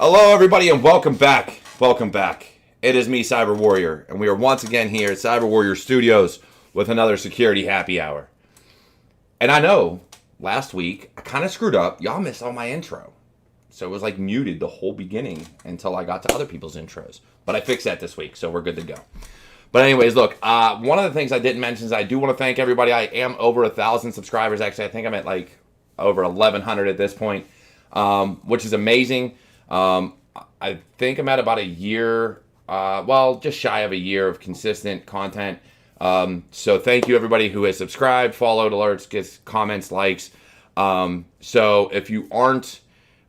Hello, everybody, and welcome back. Welcome back. It is me, Cyber Warrior, and we are once again here at CyberWarriorStudios with another security happy hour. And I know last week I kind of screwed up. Y'all missed all my intro, so it was like muted the whole beginning until I got to other people's intros. But I fixed that this week, so we're good to go. But anyways, look, one of the things I didn't mention is I do want to thank everybody. I am over 1,000 subscribers. Actually, I think I'm at like over 1,100 at this point, which is amazing. I think I'm at about a year, just shy of a year of consistent content. So thank you everybody who has subscribed, followed, alerts, gets comments, likes. So if you aren't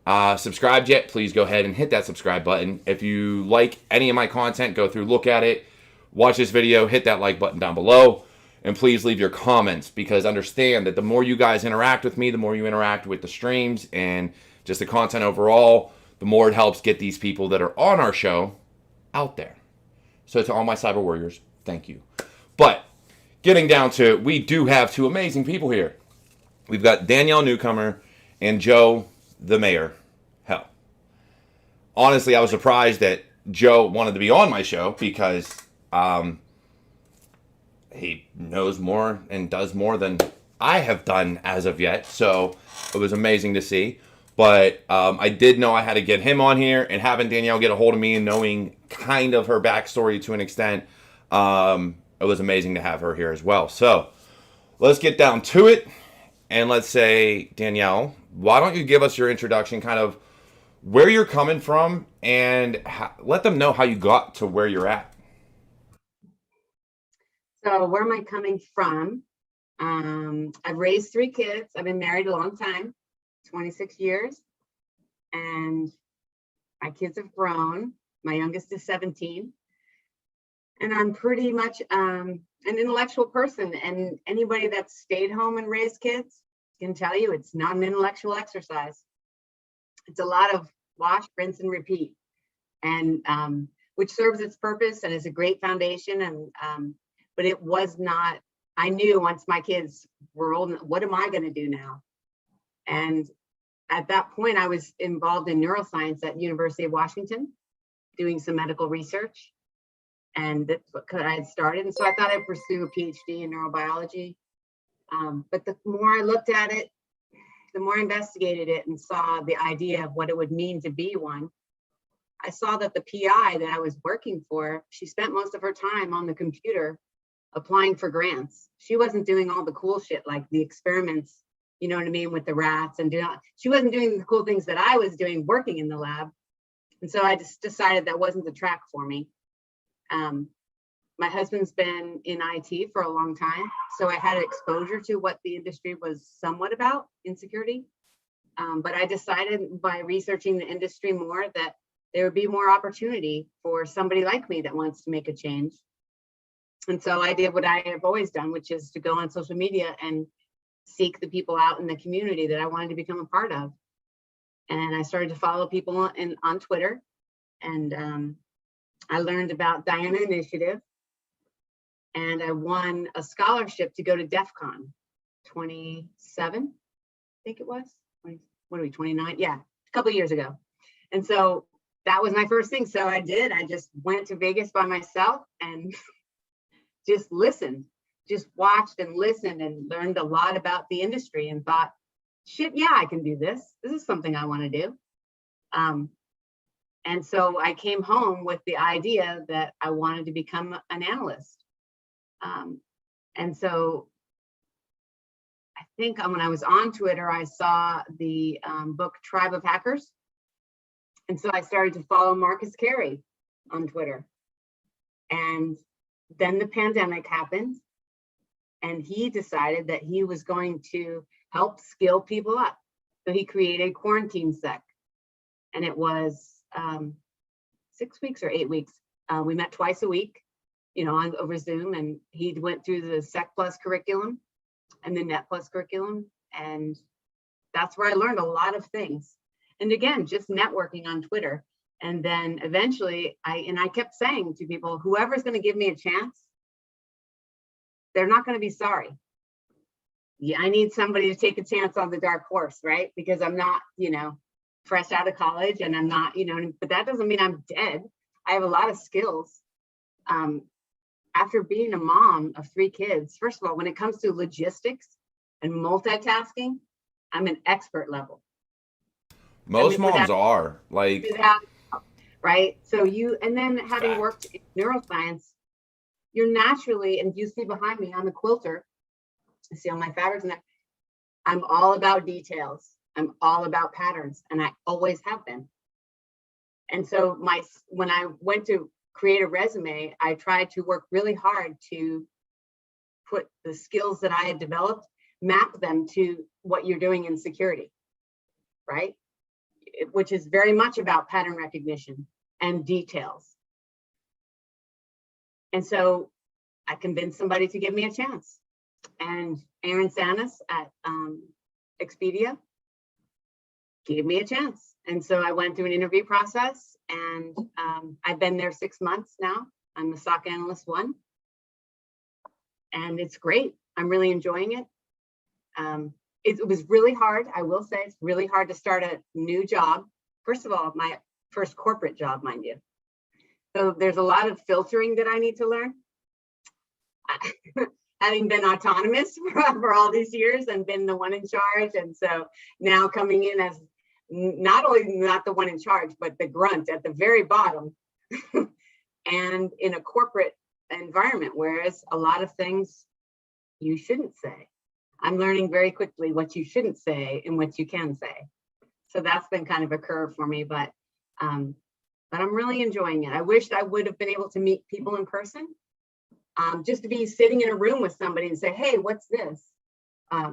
subscribed yet, please go ahead and hit that subscribe button. If you like any of my content, go through, look at it, watch this video, hit that like button down below, and please leave your comments, because understand that the more you guys interact with me, the more you interact with the streams and just the content overall, the more it helps get these people that are on our show out there. So to all my cyber warriors, thank you. But getting down to it, we do have two amazing people here. We've got Danielle Newcomer and Joe, the mayor, Helle. Honestly, I was surprised that Joe wanted to be on my show because he knows more and does more than I have done as of yet. So it was amazing to see. But I did know I had to get him on here, and having Danielle get a hold of me and knowing kind of her backstory to an extent, it was amazing to have her here as well. So let's get down to it. And let's say, Danielle, why don't you give us your introduction, kind of where you're coming from, and let them know how you got to where you're at. So where am I coming from? I've raised 3 kids. I've been married a long time. 26 years, and my kids have grown. My youngest is 17, and I'm pretty much an intellectual person, and anybody that's stayed home and raised kids can tell you it's not an intellectual exercise. It's a lot of wash, rinse, and repeat, and which serves its purpose and is a great foundation. And but it was not. I knew once my kids were old, what am I going to do now? And at that point, I was involved in neuroscience at University of Washington, doing some medical research. And that's what I had started. And so I thought I'd pursue a PhD in neurobiology. But the more I looked at it, the more I investigated it and saw the idea of what it would mean to be one, I saw that the PI that I was working for, she spent most of her time on the computer applying for grants. She wasn't doing all the cool shit like the experiments, you know what I mean, with the rats, and she wasn't doing the cool things that I was doing working in the lab. And so I just decided that wasn't the track for me. My husband's been in IT for a long time, so I had exposure to what the industry was somewhat about in security. But I decided by researching the industry more that there would be more opportunity for somebody like me that wants to make a change. And so I did what I have always done, which is to go on social media and seek the people out in the community that I wanted to become a part of. And I started to follow people on Twitter, and I learned about Diana Initiative, and I won a scholarship to go to DEF CON 27, I think it was. What are we, 29? Yeah, a couple of years ago. And so that was my first thing. So I just went to Vegas by myself and just listened. Just watched and listened and learned a lot about the industry and thought, shit, yeah, I can do this. This is something I want to do. And so I came home with the idea that I wanted to become an analyst. And so I think when I was on Twitter, I saw the book Tribe of Hackers. And so I started to follow Marcus Carey on Twitter. And then the pandemic happened. And he decided that he was going to help skill people up. So he created Quarantine Sec. And it was 6 weeks or 8 weeks. We met twice a week, over Zoom. And he went through the Sec Plus curriculum and the Net Plus curriculum. And that's where I learned a lot of things. And again, just networking on Twitter. And then eventually, I kept saying to people, whoever's going to give me a chance, they're not going to be sorry. Yeah, I need somebody to take a chance on the dark horse, right? Because I'm not, fresh out of college and I'm not, but that doesn't mean I'm dead. I have a lot of skills. After being a mom of 3 kids, first of all, when it comes to logistics and multitasking, I'm an expert level. Most moms are like, right? So and then having worked in neuroscience, you're naturally, and you see behind me, I'm a quilter. You see all my fabrics, and I'm all about details. I'm all about patterns, and I always have been. And so when I went to create a resume, I tried to work really hard to put the skills that I had developed, map them to what you're doing in security, right? Which is very much about pattern recognition and details. And so I convinced somebody to give me a chance. And Aaron Sanis at Expedia gave me a chance. And so I went through an interview process, and I've been there 6 months now. I'm the SOC Analyst 1. And it's great. I'm really enjoying it. It was really hard. I will say it's really hard to start a new job. First of all, my first corporate job, mind you. So there's a lot of filtering that I need to learn. Having been autonomous for all these years and been the one in charge. And so now coming in as not only not the one in charge, but the grunt at the very bottom and in a corporate environment, whereas a lot of things you shouldn't say. I'm learning very quickly what you shouldn't say and what you can say. So that's been kind of a curve for me, but I'm really enjoying it. I wished I would have been able to meet people in person, just to be sitting in a room with somebody and say, hey, what's this?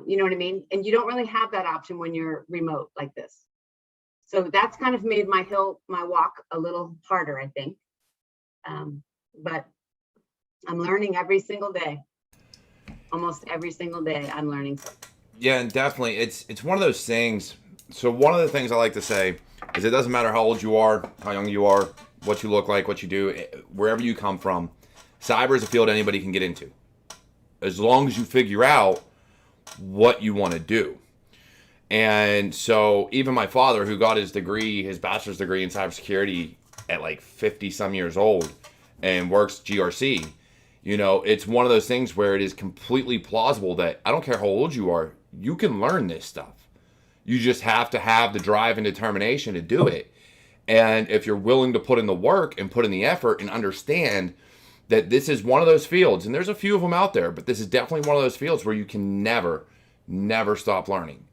You know what I mean? And you don't really have that option when you're remote like this. So that's kind of made my walk a little harder, I think. But I'm learning every single day. Almost every single day I'm learning something. Yeah, and definitely it's one of those things. So one of the things I like to say is it doesn't matter how old you are, how young you are, what you look like, what you do, wherever you come from, cyber is a field anybody can get into. As long as you figure out what you want to do. And so even my father, who got his bachelor's degree in cybersecurity at like 50 some years old and works GRC, it's one of those things where it is completely plausible that I don't care how old you are, you can learn this stuff. You just have to have the drive and determination to do it. And if you're willing to put in the work and put in the effort and understand that this is one of those fields, and there's a few of them out there, but this is definitely one of those fields where you can never stop learning.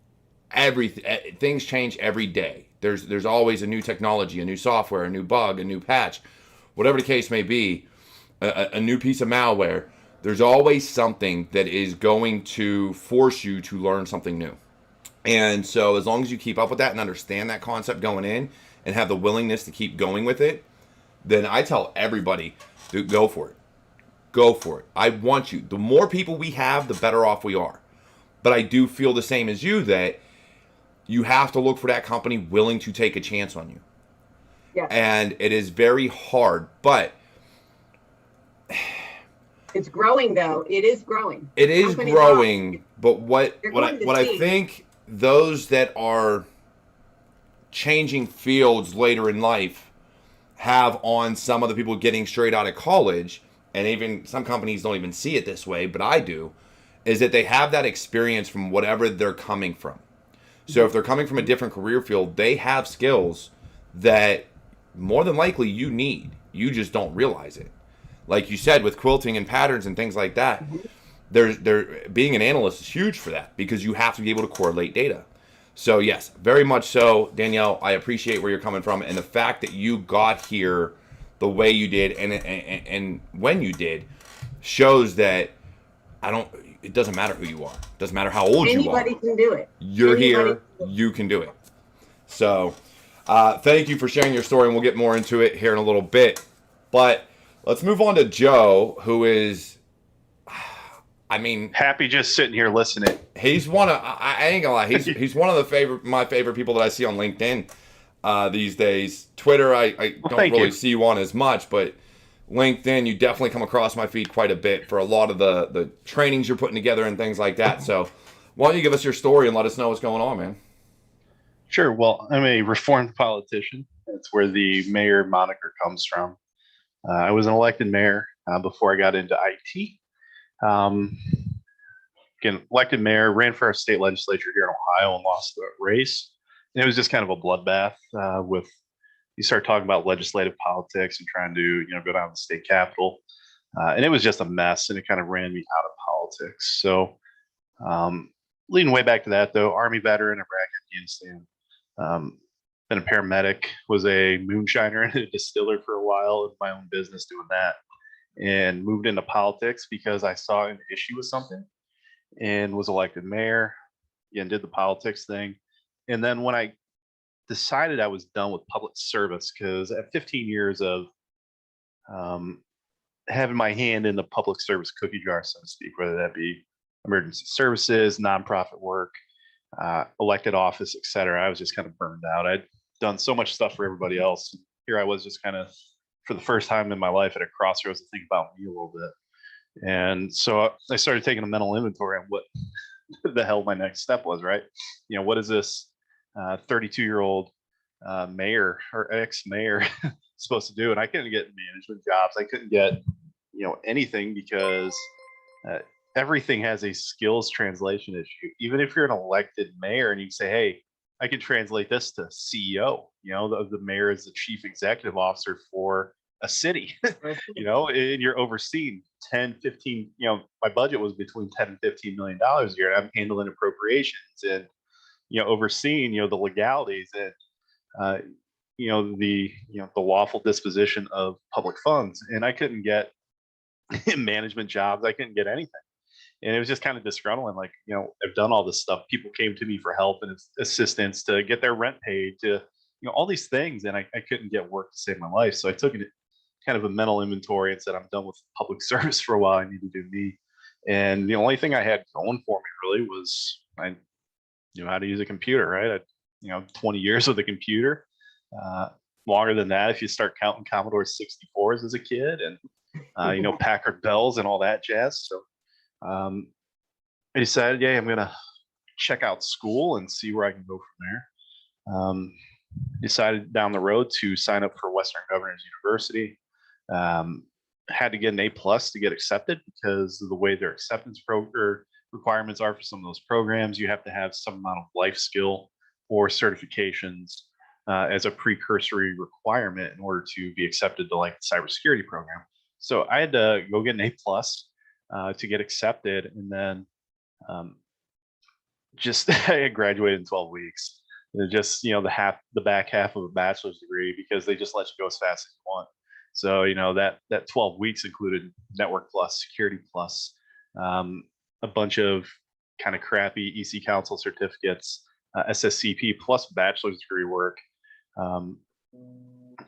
Things change every day. There's always a new technology, a new software, a new bug, a new patch, whatever the case may be, a new piece of malware. There's always something that is going to force you to learn something new. And so as long as you keep up with that and understand that concept going in and have the willingness to keep going with it, then I tell everybody, dude, go for it. Go for it. I want you. The more people we have, the better off we are. But I do feel the same as you, that you have to look for that company willing to take a chance on you. Yeah. And it is very hard, but it's growing though. It is growing. It is growing, but what I think those that are changing fields later in life have on some of the people getting straight out of college, and even some companies don't even see it this way, but I do, is that they have that experience from whatever they're coming from. So if they're coming from a different career field, they have skills that more than likely you need. You just don't realize it. Like you said, with quilting and patterns and things like that, being an analyst is huge for that because you have to be able to correlate data. So yes, very much so, Danielle, I appreciate where you're coming from, and the fact that you got here the way you did and when you did shows that it doesn't matter who you are. It doesn't matter how old you are. Anybody can do it. You're here, you can do it. So thank you for sharing your story, and we'll get more into it here in a little bit. But let's move on to Joe, who is, happy just sitting here listening. He's one of, I ain't gonna lie, he's one of my favorite people that I see on LinkedIn these days. Twitter, I don't really see you on as much, but LinkedIn, you definitely come across my feed quite a bit for a lot of the trainings you're putting together and things like that. So why don't you give us your story and let us know what's going on, man? Sure. Well, I'm a reformed politician. That's where the mayor moniker comes from. I was an elected mayor before I got into IT. Um, Again, elected mayor, ran for our state legislature here in Ohio and lost the race. And it was just kind of a bloodbath with you start talking about legislative politics and trying to go down to the state capitol, and it was just a mess, and it kind of ran me out of politics. So, leading way back to that though, Army veteran, Iraq, Afghanistan. Been a paramedic, was a moonshiner and a distiller for a while, in my own business doing that, and moved into politics because I saw an issue with something and was elected mayor and did the politics thing. And then when I decided I was done with public service, because at 15 years of having my hand in the public service cookie jar, so to speak, whether that be emergency services, nonprofit work, elected office, et cetera, I was just kind of burned out. I'd done so much stuff for everybody else. Here I was just kind of, for the first time in my life, at a crossroads to think about me a little bit. And so I started taking a mental inventory on what the hell my next step was, right? What is this 32-year-old mayor or ex-mayor supposed to do? And I couldn't get management jobs. I couldn't get, anything because everything has a skills translation issue. Even if you're an elected mayor and you say, hey, I can translate this to CEO, the mayor is the chief executive officer for a city, and you're overseeing 10, 15, my budget was between 10 and $15 million a year. And I'm handling appropriations and, overseeing, the legalities and, the lawful disposition of public funds. And I couldn't get management jobs. I couldn't get anything. And it was just kind of disgruntling. Like, I've done all this stuff. People came to me for help and assistance to get their rent paid, to, all these things. And I couldn't get work to save my life. So I took it kind of a mental inventory and said, I'm done with public service for a while. I need to do me. And the only thing I had going for me really was I knew how to use a computer, right? 20 years with a computer, longer than that if you start counting Commodore 64s as a kid, and Packard Bells and all that jazz. So I decided, yeah, I'm gonna check out school and see where I can go from there. Decided down the road to sign up for Western Governors University. Had to get an A+ to get accepted because of the way their acceptance requirements are for some of those programs. You have to have some amount of life skill or certifications as a precursory requirement in order to be accepted to like the cybersecurity program. So I had to go get an A+ to get accepted, and then just I graduated in 12 weeks. Just the back half of a bachelor's degree, because they just let you go as fast as you want. So that 12 weeks included Network Plus, Security Plus, a bunch of kind of crappy EC Council certificates, SSCP plus bachelor's degree work,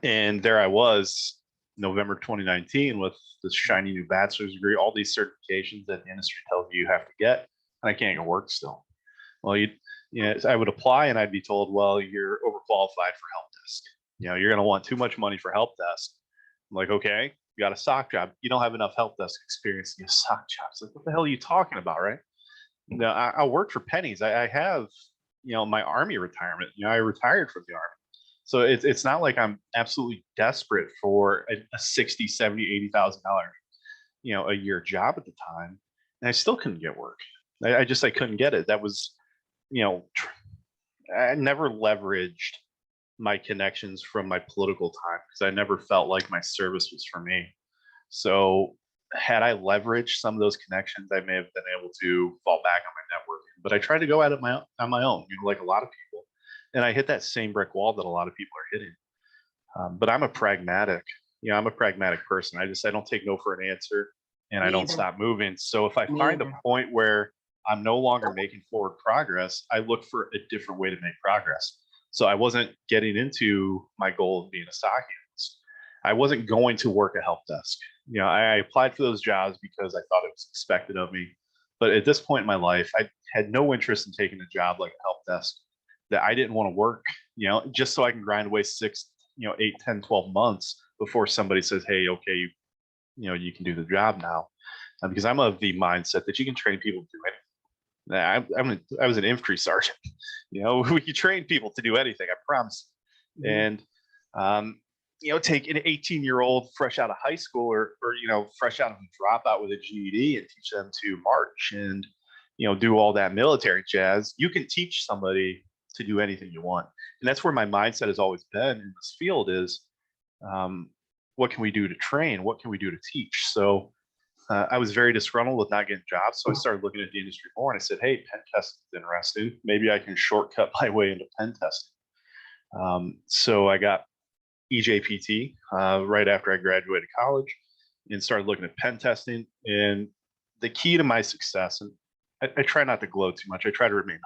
and there I was, November 2019, with this shiny new bachelor's degree, all these certifications that the industry tells you have to get, and I can't get work still. Well, I would apply and I'd be told, well, you're overqualified for help desk. You're going to want too much money for help desk. I'm like, okay, you got a SOC job. You don't have enough help desk experience to get a SOC job. It's like, what the hell are you talking about, right? No, I work for pennies. I have, my Army retirement. I retired from the Army. So it's not like I'm absolutely desperate for a $60, $70, $80,000, a year job at the time. And I still couldn't get work. I couldn't get it. That was, I never leveraged my connections from my political time because I never felt like my service was for me. So had I leveraged some of those connections, I may have been able to fall back on my networking. But I tried to go at it on my own, like a lot of people. And I hit that same brick wall that a lot of people are hitting. But I'm a pragmatic, I'm a pragmatic person. I don't take no for an answer, and I don't stop moving. So if I find a point where I'm no longer making forward progress, I look for a different way to make progress. So I wasn't getting into my goal of being a SOC analyst. I wasn't going to work a help desk. I applied for those jobs because I thought it was expected of me. But at this point in my life, I had no interest in taking a job like a help desk that I didn't want to work, just so I can grind away 6, 8, 10, 12 months before somebody says, hey, okay, you can do the job now. Because I'm of the mindset that you can train people to do anything. I was an infantry sergeant. We could train people to do anything, I promise. And take an 18-year-old fresh out of high school or fresh out of a dropout with a GED and teach them to march and do all that military jazz. You can teach somebody to do anything you want. And that's where my mindset has always been in this field is, what can we do to train? What can we do to teach? So I was very disgruntled with not getting jobs. So I started looking at the industry more and I said, hey, pen testing is interesting. Maybe I can shortcut my way into pen testing. So I got EJPT right after I graduated college and started looking at pen testing. And the key to my success, and I try not to gloat too much, I try to remain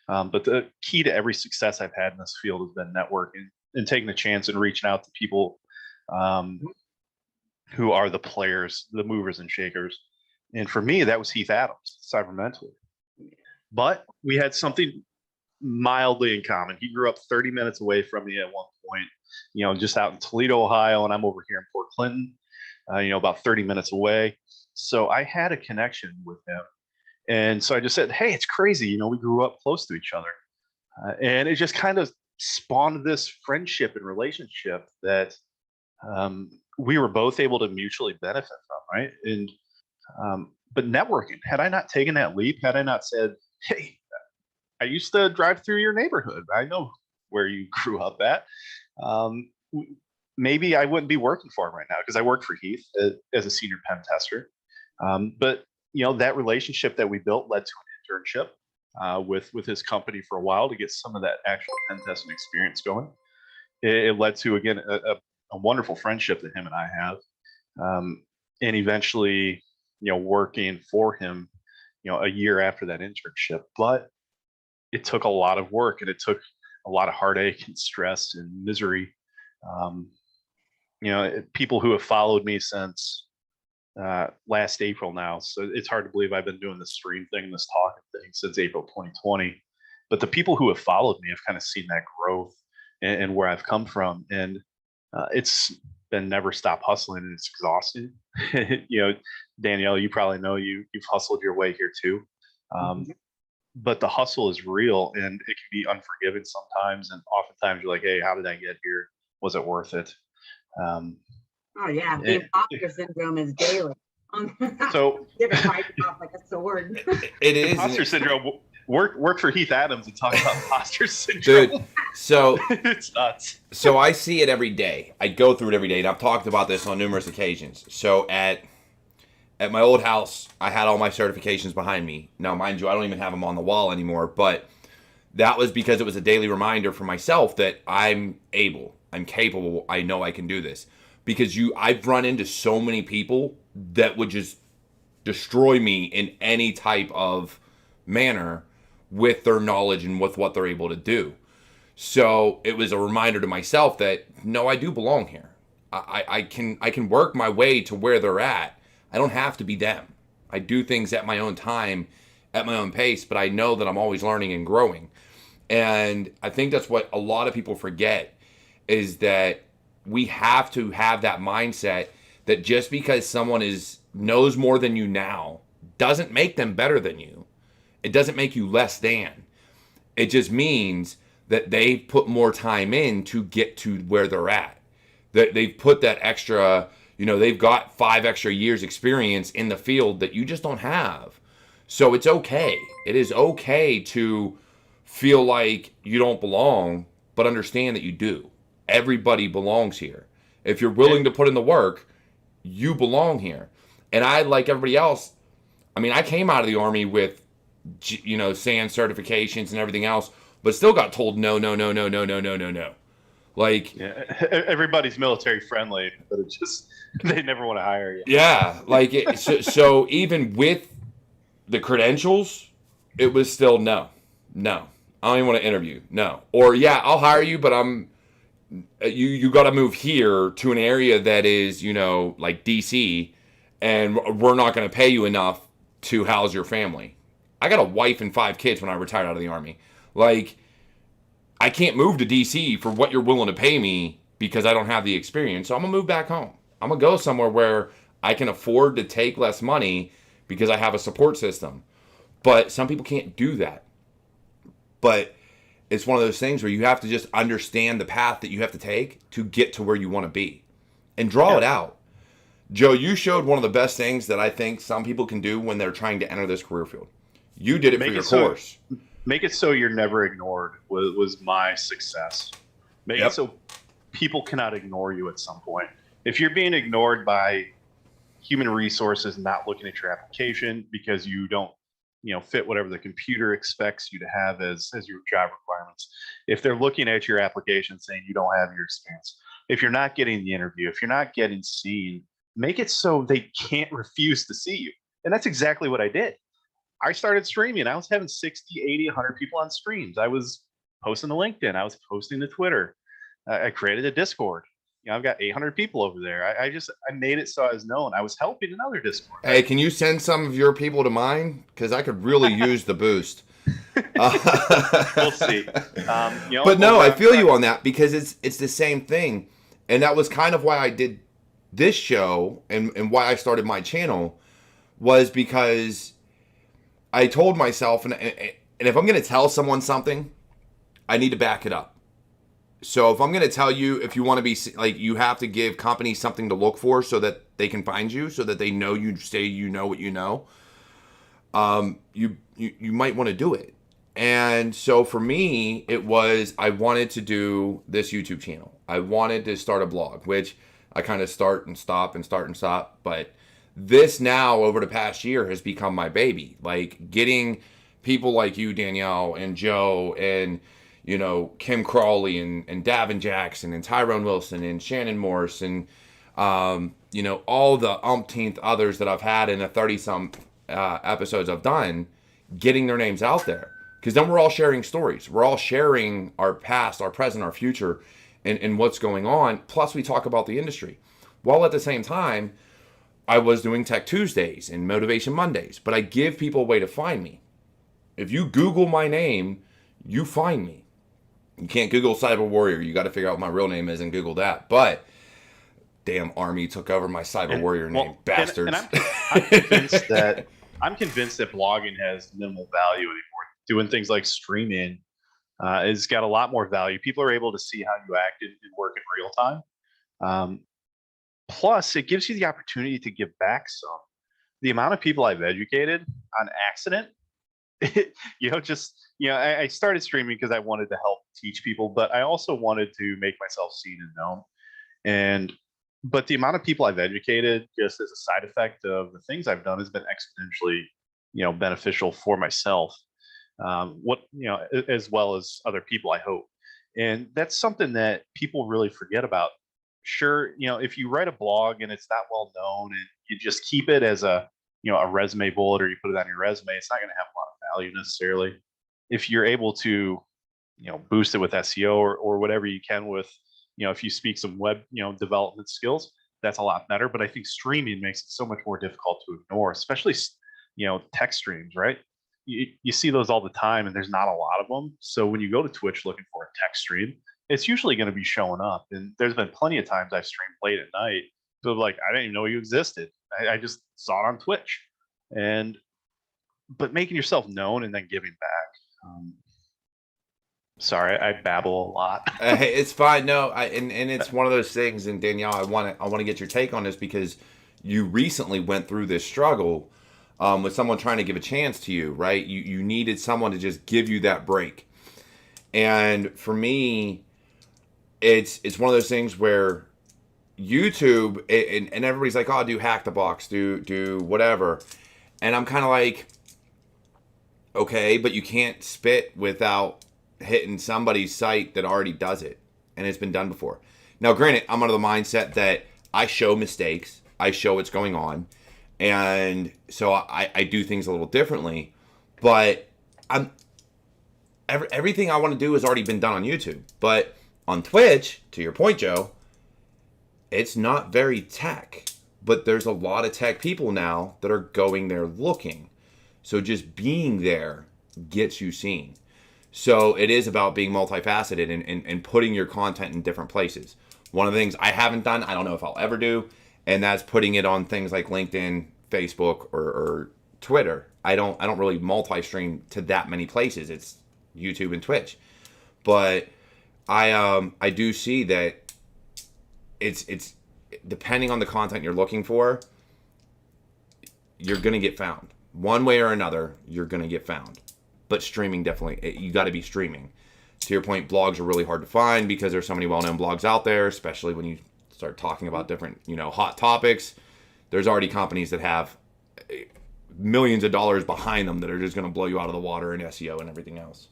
humble. But the key to every success I've had in this field has been networking and taking the chance and reaching out to people who are the players, the movers and shakers. And for me, that was Heath Adams, CyberMentor. But we had something mildly in common. He grew up 30 minutes away from me at one point, just out in Toledo, Ohio, and I'm over here in Port Clinton, about 30 minutes away. So I had a connection with him. And so I just said, hey, it's crazy. We grew up close to each other. And it just kind of spawned this friendship and relationship that we were both able to mutually benefit from, right? And but networking, had I not taken that leap, had I not said, hey, I used to drive through your neighborhood, I know where you grew up at, maybe I wouldn't be working for him right now, because I worked for Heath as a senior pen tester. But that relationship that we built led to an internship with his company for a while to get some of that actual pen testing experience going. It led to, again, a wonderful friendship that him and I have, and eventually, working for him, a year after that internship. But it took a lot of work, and it took a lot of heartache and stress and misery. People who have followed me since last April now, so it's hard to believe I've been doing this stream thing, this talking thing since April 2020. But the people who have followed me have kind of seen that growth and where I've come from, and it's been never stop hustling, and it's exhausting. Danielle, you probably know you've hustled your way here too. But the hustle is real, and it can be unforgiving sometimes. And oftentimes you're like, hey, how did I get here? Was it worth it? Oh yeah, the imposter syndrome is daily. So you have to fight it off like a sword. It is imposter syndrome. Work for Heath Adams and talk about imposter syndrome. Dude, so it's nuts. So I see it every day. I go through it every day, and I've talked about this on numerous occasions. So at my old house, I had all my certifications behind me. Now, mind you, I don't even have them on the wall anymore, but that was because it was a daily reminder for myself that I'm able, I'm capable, I know I can do this. Because I've run into so many people that would just destroy me in any type of manner with their knowledge and with what they're able to do. So it was a reminder to myself that, no, I do belong here. I can work my way to where they're at. I don't have to be them. I do things at my own time, at my own pace, but I know that I'm always learning and growing. And I think that's what a lot of people forget, is that we have to have that mindset that just because someone knows more than you now doesn't make them better than you. It doesn't make you less than. It just means that they've put more time in to get to where they're at. That they've put that extra, they've got 5 extra years experience in the field that you just don't have. So it's okay. It is okay to feel like you don't belong, but understand that you do. Everybody belongs here. If you're willing to put in the work, you belong here. And I, like everybody else, I came out of the Army with, SAN certifications and everything else, but still got told no. Like, yeah, everybody's military friendly, but it just, they never want to hire you. Yeah, like so even with the credentials, it was still no. I don't even want to interview. No. Or yeah, I'll hire you, but you got to move here to an area that is, like DC, and we're not going to pay you enough to house your family. I got a wife and 5 kids when I retired out of the Army. Like, I can't move to DC for what you're willing to pay me because I don't have the experience. So I'm going to move back home. I'm going to go somewhere where I can afford to take less money because I have a support system. But some people can't do that. But it's one of those things where you have to just understand the path that you have to take to get to where you want to be and draw it out. Joe, you showed one of the best things that I think some people can do when they're trying to enter this career field. You did it for your course. Make it so you're never ignored was my success. Make it so people cannot ignore you at some point. If you're being ignored by human resources not looking at your application because you don't fit whatever the computer expects you to have as your job requirements, if they're looking at your application saying you don't have your experience, if you're not getting the interview, if you're not getting seen, make it so they can't refuse to see you. And that's exactly what I did. I started streaming. I was having 60, 80, 100 people on streams. I was posting to LinkedIn. I was posting to Twitter. I created a Discord. I've got 800 people over there. I made it so I was known. I was helping another Discord. Hey, can you send some of your people to mine? Because I could really use the boost. We'll see. But no, I feel you on that, because it's the same thing. And that was kind of why I did this show and why I started my channel, was because I told myself, and if I'm going to tell someone something, I need to back it up. So if I'm going to tell you, if you want to be like, you have to give companies something to look for so that they can find you, so that they know you say you know what you know. You might want to do it. And so for me, it was, I wanted to do this YouTube channel. I wanted to start a blog, which I kind of start and stop. But this now, over the past year, has become my baby. Like, getting people like you, Danielle, and Joe, and Kim Crawley, and Davin Jackson, and Tyrone Wilson, and Shannon Morse, and all the umpteenth others that I've had in the 30-some episodes I've done, getting their names out there. Because then we're all sharing stories. We're all sharing our past, our present, our future, and what's going on. Plus, we talk about the industry. While at the same time, I was doing Tech Tuesdays and Motivation Mondays. But I give people a way to find me. If you Google my name, you find me. You can't Google Cyber Warrior. You got to figure out what my real name is and Google that. But damn Army took over my Cyber Warrior name, bastards. And I'm convinced that blogging has minimal value anymore. Doing things like streaming has got a lot more value. People are able to see how you act and work in real time. Plus, it gives you the opportunity to give back some. The amount of people I've educated on accident, I started streaming because I wanted to help teach people, but I also wanted to make myself seen and known. But the amount of people I've educated just as a side effect of the things I've done has been exponentially, beneficial for myself, as well as other people, I hope. And that's something that people really forget about. Sure, if you write a blog and it's not well known and you just keep it as a resume bullet, or you put it on your resume, it's not going to have a lot of value necessarily. If you're able to, boost it with SEO or whatever you can with, if you speak some web, development skills, that's a lot better. But I think streaming makes it so much more difficult to ignore, especially, tech streams, right? You see those all the time, and there's not a lot of them. So when you go to Twitch looking for a tech stream, it's usually going to be showing up. And there's been plenty of times I've streamed late at night. So like, I didn't even know you existed. I just saw it on Twitch. But making yourself known and then giving back. Sorry, I babble a lot. Hey, it's fine. No, and it's one of those things. And Danielle, I want to get your take on this, because you recently went through this struggle with someone trying to give a chance to you, right? You needed someone to just give you that break. And for me, it's one of those things where YouTube, and everybody's like, oh, do Hack the Box, do whatever. And I'm kind of like, okay, but you can't spit without hitting somebody's site that already does it, and it's been done before. Now, granted, I'm under the mindset that I show mistakes, I show what's going on, and so I do things a little differently. But everything I want to do has already been done on YouTube. But on Twitch, to your point, Joe, it's not very tech, but there's a lot of tech people now that are going there looking. So just being there gets you seen. So it is about being multifaceted and putting your content in different places. One of the things I haven't done, I don't know if I'll ever do, and that's putting it on things like LinkedIn, Facebook, or Twitter. I don't really multi-stream to that many places. It's YouTube and Twitch. But I do see that it's depending on the content you're looking for, you're gonna get found. One way or another, you're gonna get found. But streaming definitely, you got to be streaming. To your point, blogs are really hard to find because there's so many well-known blogs out there, especially when you start talking about different, hot topics. There's already companies that have millions of dollars behind them that are just going to blow you out of the water in SEO and everything else.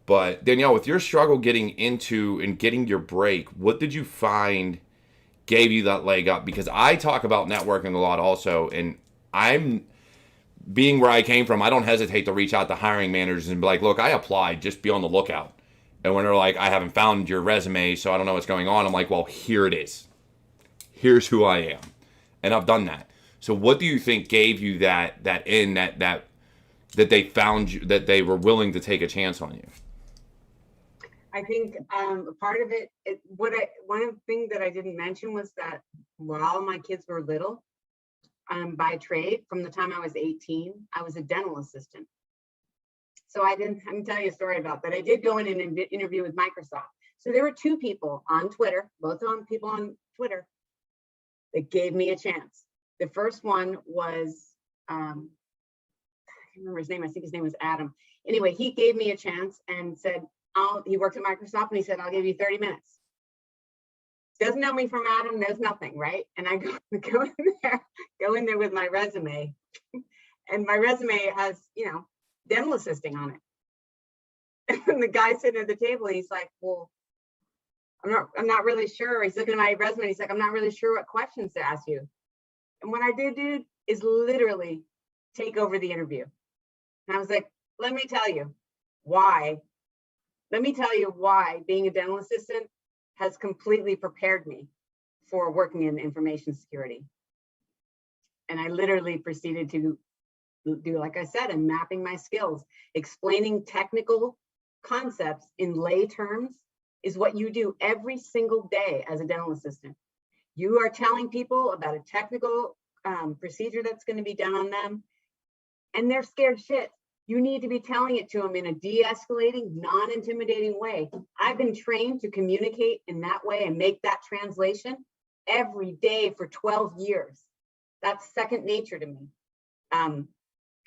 But Danielle, with your struggle getting into and getting your break, what did you find gave you that leg up? Because I talk about networking a lot also, and I'm being where I came from, I don't hesitate to reach out to hiring managers and be like, look, I applied, just be on the lookout. And when they're like, I haven't found your resume, so I don't know what's going on, I'm like, well, here it is. Here's who I am. And I've done that. So what do you think gave you that they found you, that they were willing to take a chance on you? I think part of it, one of the things that I didn't mention was that while my kids were little, by trade, from the time I was 18, I was a dental assistant. So I can tell you a story about that. I did go in an interview with Microsoft. So there were two people on Twitter, people on Twitter, that gave me a chance. The first one was, I can't remember his name. I think his name was Adam. Anyway, he gave me a chance and said, he worked at Microsoft, and he said, I'll give you 30 minutes. Doesn't know me from Adam, knows nothing, right? And I go in there with my resume, and my resume has, dental assisting on it. And the guy sitting at the table, he's like, well, I'm not really sure. He's looking at my resume, and he's like, I'm not really sure what questions to ask you. And what I did, dude, is literally take over the interview. And I was like, let me tell you why being a dental assistant has completely prepared me for working in information security. And I literally proceeded to do, like I said, and mapping my skills. Explaining technical concepts in lay terms is what you do every single day as a dental assistant. You are telling people about a technical procedure that's going to be done on them, and they're scared shit. You need to be telling it to them in a de-escalating, non-intimidating way. I've been trained to communicate in that way and make that translation every day for 12 years. That's second nature to me.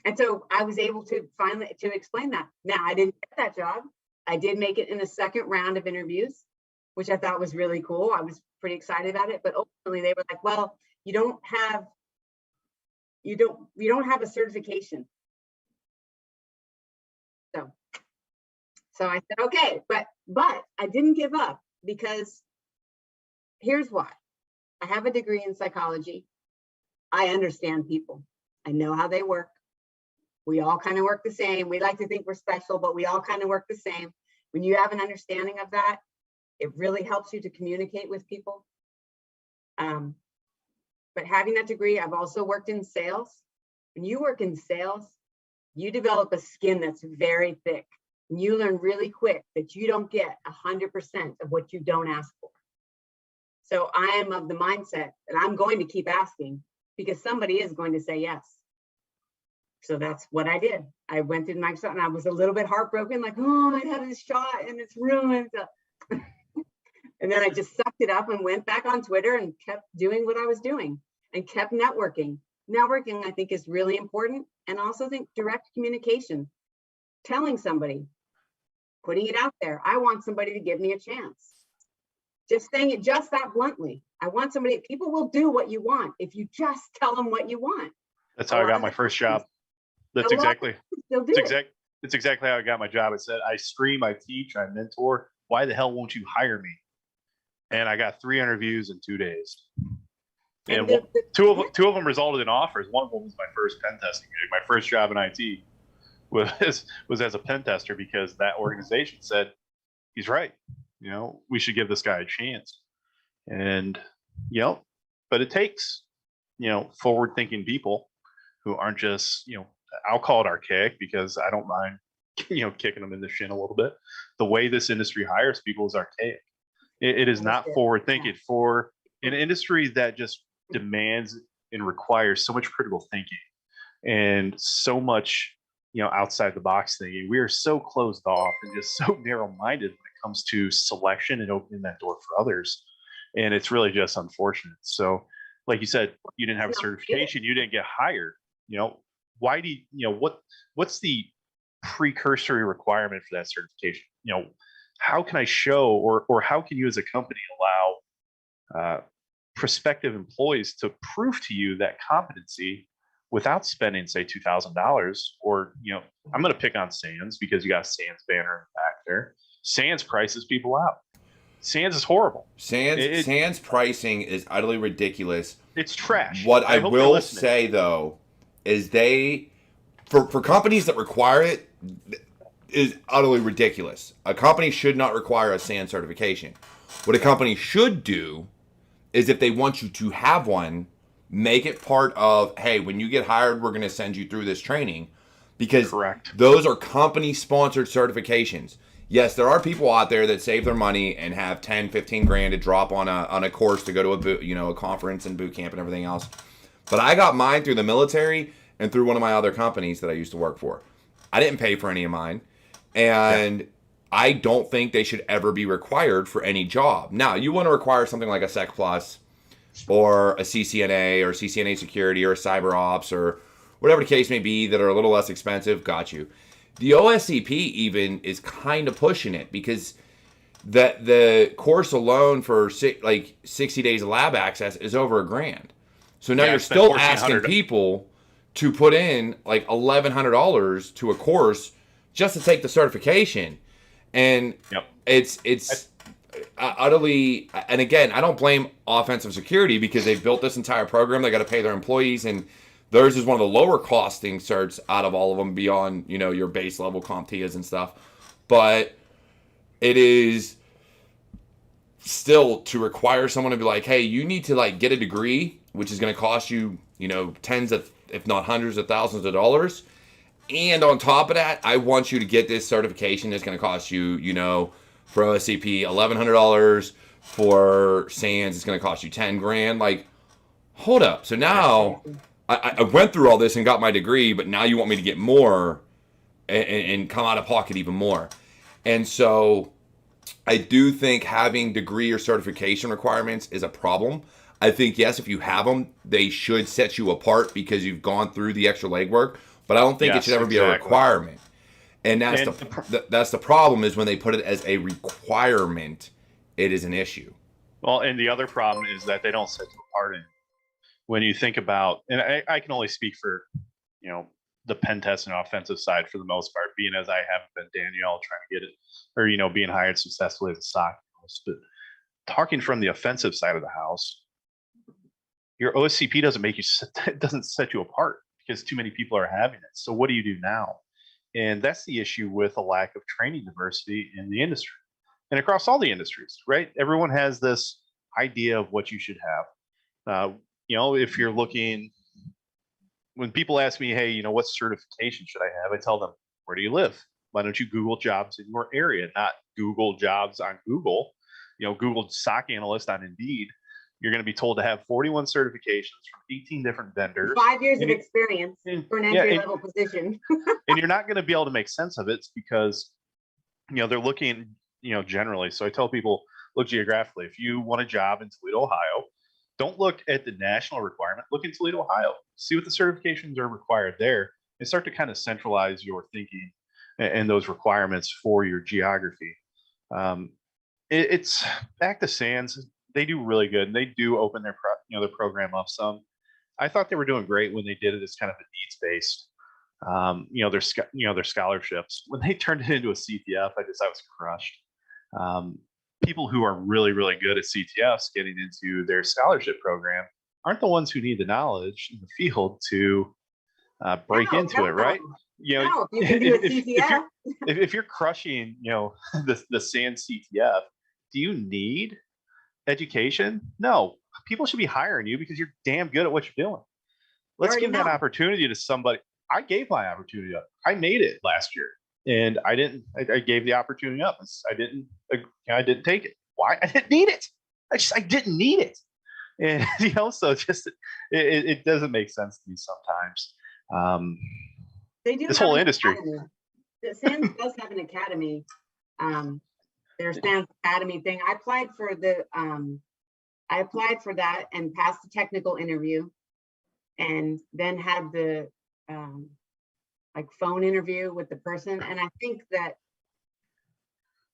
And so I was able to finally explain that. Now, I didn't get that job. I did make it in the second round of interviews, which I thought was really cool. I was pretty excited about it, but ultimately they were like, well, you don't have a certification. So I said, okay, but I didn't give up, because here's why. I have a degree in psychology. I understand people. I know how they work. We all kind of work the same. We like to think we're special, but we all kind of work the same. When you have an understanding of that, it really helps you to communicate with people. But having that degree, I've also worked in sales. When you work in sales, you develop a skin that's very thick. And you learn really quick that you don't get 100% of what you don't ask for. So I am of the mindset that I'm going to keep asking, because somebody is going to say yes. So that's what I did. I went through Microsoft, and I was a little bit heartbroken, like, oh, I had this shot and it's ruined. And then I just sucked it up and went back on Twitter and kept doing what I was doing and kept networking. Networking, I think, is really important. And I also think direct communication, telling somebody, putting it out there. I want somebody to give me a chance. Just saying it just that bluntly. I want somebody, people will do what you want if you just tell them what you want. That's how I got my first job. That's exactly how I got my job. It said, I stream, I teach, I mentor. Why the hell won't you hire me? And I got 3 interviews in 2 days. And two of them resulted in offers. One of them was my first pen testing gig. My first job in IT was as a pen tester, because that organization said, he's right. We should give this guy a chance. And, but it takes, forward thinking people who aren't just, I'll call it archaic, because I don't mind, kicking them in the shin a little bit. The way this industry hires people is archaic. It is not forward thinking for an industry that just demands and requires so much critical thinking. and so much, outside the box thinking. We are so closed off and just so narrow-minded when it comes to selection and opening that door for others. And it's really just unfortunate. So like you said, you didn't have a certification, you didn't get hired. Why do what's the precursory requirement for that certification? How can I show, or how can you as a company allow prospective employees to prove to you that competency without spending, say, $2,000? Or, I'm going to pick on Sands because you got a Sands banner back there. Sands prices people out. Sands is horrible. Sands pricing is utterly ridiculous. It's trash. What I will say though is for companies that require it, is utterly ridiculous. A company should not require a SANS certification. What a company should do is, if they want you to have one, make it part of, hey, when you get hired, we're going to send you through this training, because those are company sponsored certifications. Yes, there are people out there that save their money and have 10, 15 grand to drop on a course to go to a conference and boot camp and everything else. But I got mine through the military and through one of my other companies that I used to work for. I didn't pay for any of mine. And I don't think they should ever be required for any job. Now, you want to require something like a Sec Plus or a CCNA or CCNA Security or a Cyber Ops or whatever the case may be that are a little less expensive, got you. The OSCP even is kind of pushing it, because the course alone for 60 days of lab access is over $1,000. So now you're still asking people to put in like $1,100 to a course just to take the certification. And it's utterly, and again, I don't blame offensive security, because they've built this entire program. They got to pay their employees, and theirs is one of the lower costing certs out of all of them, beyond, your base level CompTIAs and stuff. But it is still to require someone to be like, hey, you need to get a degree, which is going to cost you, tens of, if not hundreds of thousands of dollars. And on top of that, I want you to get this certification that's going to cost you, for OSCP, $1,100. For SANS, it's going to cost you 10 grand. Like, hold up. So now I went through all this and got my degree, but now you want me to get more and come out of pocket even more. And so I do think having degree or certification requirements is a problem. I think, yes, if you have them, they should set you apart because you've gone through the extra legwork. But I don't think it should ever be a requirement. And that's the problem, is when they put it as a requirement, it is an issue. Well, and the other problem is that they don't set you apart. When you think about, and I can only speak for, the pen test and offensive side for the most part, being as I haven't been Danielle trying to get it, or, being hired successfully as a SOC analyst. But talking from the offensive side of the house, your OSCP doesn't set you apart, because too many people are having it. So what do you do now? And that's the issue with a lack of training diversity in the industry and across all the industries, right? Everyone has this idea of what you should have. If you're looking, when people ask me, hey, what certification should I have? I tell them, where do you live? Why don't you Google jobs in your area, not Google jobs on Google? Google SOC analyst on Indeed. You're going to be told to have 41 certifications from 18 different vendors. 5 years of experience for an entry-level position. And you're not going to be able to make sense of it, because, they're looking, generally. So I tell people, look geographically. If you want a job in Toledo, Ohio, don't look at the national requirement. Look in Toledo, Ohio. See what the certifications are required there, and start to kind of centralize your thinking and those requirements for your geography. It's back to SANS. They do really good, and they do open their their program up some. I thought they were doing great when they did it as kind of a needs based. Their scholarships. When they turned it into a CTF, I was crushed. People who are really, really good at CTFs getting into their scholarship program aren't the ones who need the knowledge in the field to break into it, right? If you're crushing, the SANS CTF, do you need education? No. People should be hiring you because you're damn good at what you're doing. Let's give that opportunity to somebody. I gave my opportunity up. I made it last year, and I gave the opportunity up. I didn't take it. Why? I didn't need it. I didn't need it. And so just it doesn't make sense to me sometimes. They do this have whole an industry. academy. The SANS does have an academy. Their SANS Academy thing. I applied for that and passed the technical interview, and then had the like phone interview with the person. And I think that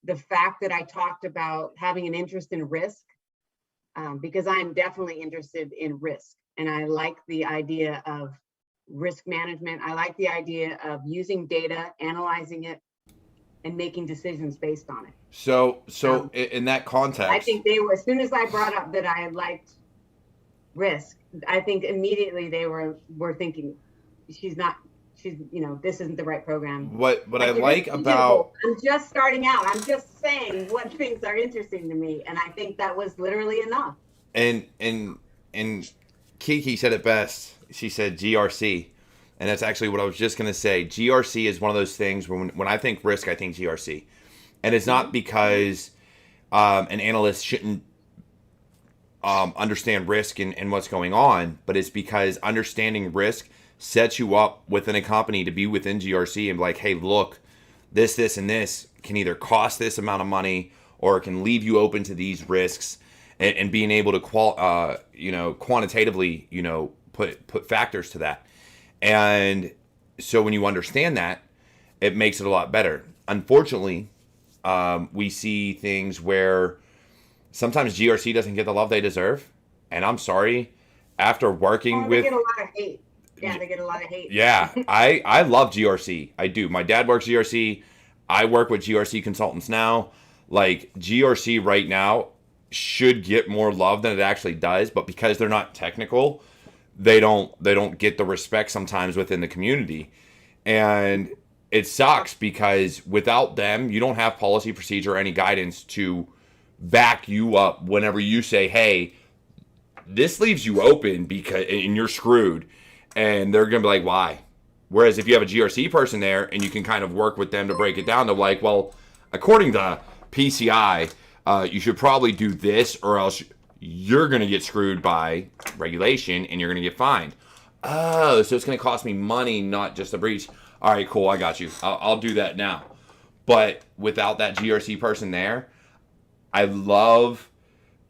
the fact that I talked about having an interest in risk, because I'm definitely interested in risk, and I like the idea of risk management. I like the idea of using data, analyzing it, and making decisions based on it. So in that context, I think they were, as soon as I brought up that I liked risk, I think immediately they were thinking, she's, this isn't the right program. what I you're like just about I'm just starting out. I'm just saying what things are interesting to me. And I think that was literally enough. and Kiki said it best. She said GRC. And that's actually what I was just going to say. GRC is one of those things when I think risk, I think GRC. And it's not because an analyst shouldn't understand risk and what's going on, but it's because understanding risk sets you up within a company to be within GRC and be like, hey, look, this, and this can either cost this amount of money or it can leave you open to these risks, and being able to quantitatively, put factors to that. And so when you understand that, it makes it a lot better. Unfortunately, we see things where sometimes GRC doesn't get the love they deserve. And I'm sorry, after working They with... get a lot of hate. Yeah, they get a lot of hate. Yeah, I love GRC. I do. My dad works GRC. I work with GRC consultants now. Like, GRC right now should get more love than it actually does. But because they're not technical, they don't get the respect sometimes within the community. And it sucks because without them, you don't have policy, procedure, or any guidance to back you up whenever you say, hey, this leaves you open and you're screwed. And they're going to be like, why? Whereas if you have a GRC person there and you can kind of work with them to break it down, they're like, well, according to PCI, you should probably do this or else you're going to get screwed by regulation and you're going to get fined. Oh, so it's going to cost me money, not just a breach. All right, cool. I got you. I'll do that now. But without that GRC person there, I love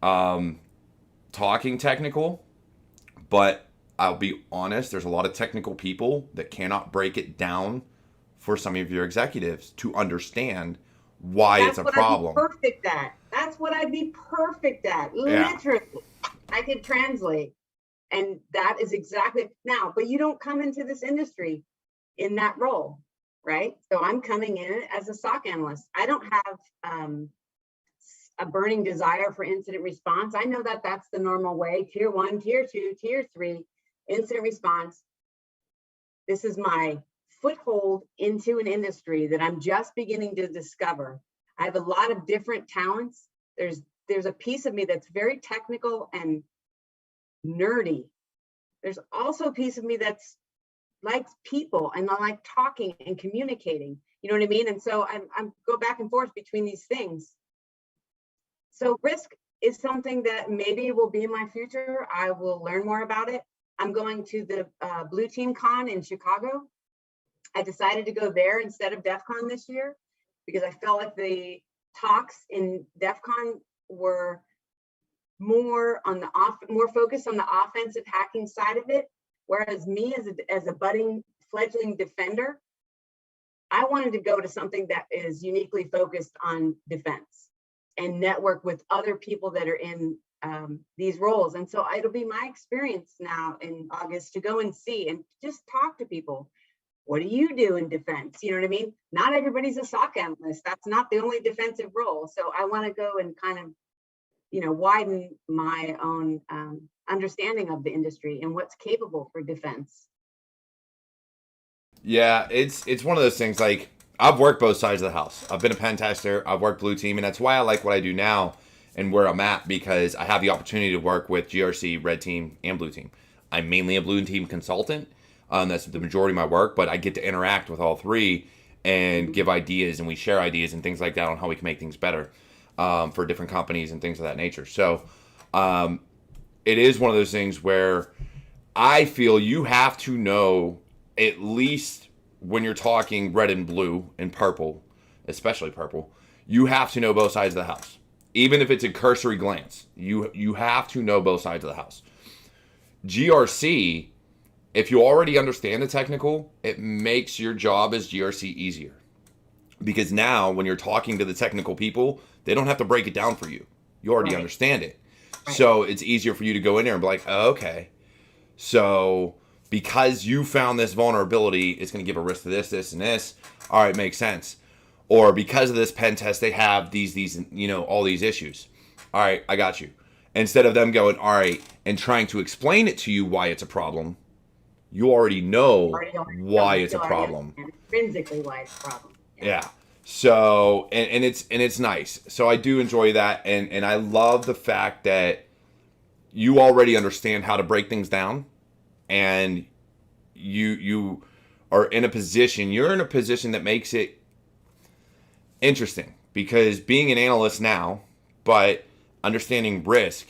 talking technical, but I'll be honest, there's a lot of technical people that cannot break it down for some of your executives to understand why it's a problem. That's what I'd be perfect at. Literally. Yeah. I could translate. And that is exactly now, but you don't come into this industry in that role, right? So I'm coming in as a SOC analyst. I don't have a burning desire for incident response. I know that that's the normal way. Tier 1, tier 2, tier 3, incident response. This is my foothold into an industry that I'm just beginning to discover. I have a lot of different talents. There's a piece of me that's very technical and nerdy. There's also a piece of me that's likes people and I like talking and communicating. You know what I mean? And so I'm go back and forth between these things. So risk is something that maybe will be in my future. I will learn more about it. I'm going to the Blue Team Con in Chicago. I decided to go there instead of DEF CON this year because I felt like the talks in DEF CON were more focused on the offensive hacking side of it, whereas me as a budding fledgling defender, I wanted to go to something that is uniquely focused on defense and network with other people that are in these roles. And so it'll be my experience now in August to go and see and just talk to people. What do you do in defense? You know what I mean? Not everybody's a SOC analyst. That's not the only defensive role. So I want to go and kind of, widen my own understanding of the industry and what's capable for defense. Yeah, it's one of those things. Like, I've worked both sides of the house. I've been a pen tester. I've worked blue team, and that's why I like what I do now and where I'm at, because I have the opportunity to work with GRC, red team, and blue team. I'm mainly a blue team consultant. That's the majority of my work, but I get to interact with all three and give ideas, and we share ideas and things like that on how we can make things better for different companies and things of that nature. So it is one of those things where I feel you have to know at least when you're talking red and blue and purple, especially purple, you have to know both sides of the house. Even if it's a cursory glance, you have to know both sides of the house. GRC, if you already understand the technical, it makes your job as GRC easier. Because now when you're talking to the technical people, they don't have to break it down for you. You already understand it. Right. So it's easier for you to go in there and be like, oh, okay. So because you found this vulnerability, it's going to give a risk to this, this, and this. All right, makes sense. Or because of this pen test, they have these, all these issues. All right, I got you. Instead of them going, all right, and trying to explain it to you why it's a problem, you already know why it's a problem. Intrinsically why it's a problem. Yeah. So, and it's nice. So I do enjoy that. And I love the fact that you already understand how to break things down. And you are in a position, you're in a position that makes it interesting. Because being an analyst now, but understanding risk,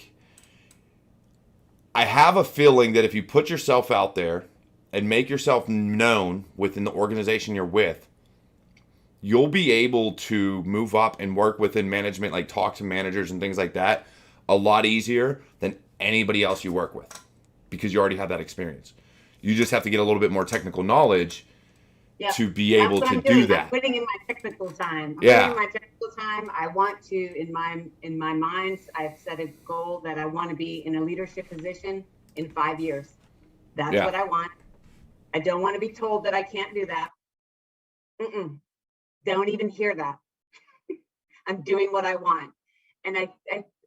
I have a feeling that if you put yourself out there and make yourself known within the organization you're with, you'll be able to move up and work within management, like talk to managers and things like that, a lot easier than anybody else you work with, because you already have that experience. You just have to get a little bit more technical knowledge to be able to do that. I'm putting in my technical time. I want to, in my mind, I've set a goal that I want to be in a leadership position in 5 years. That's what I want. I don't want to be told that I can't do that. Don't even hear that. I'm doing what I want. And I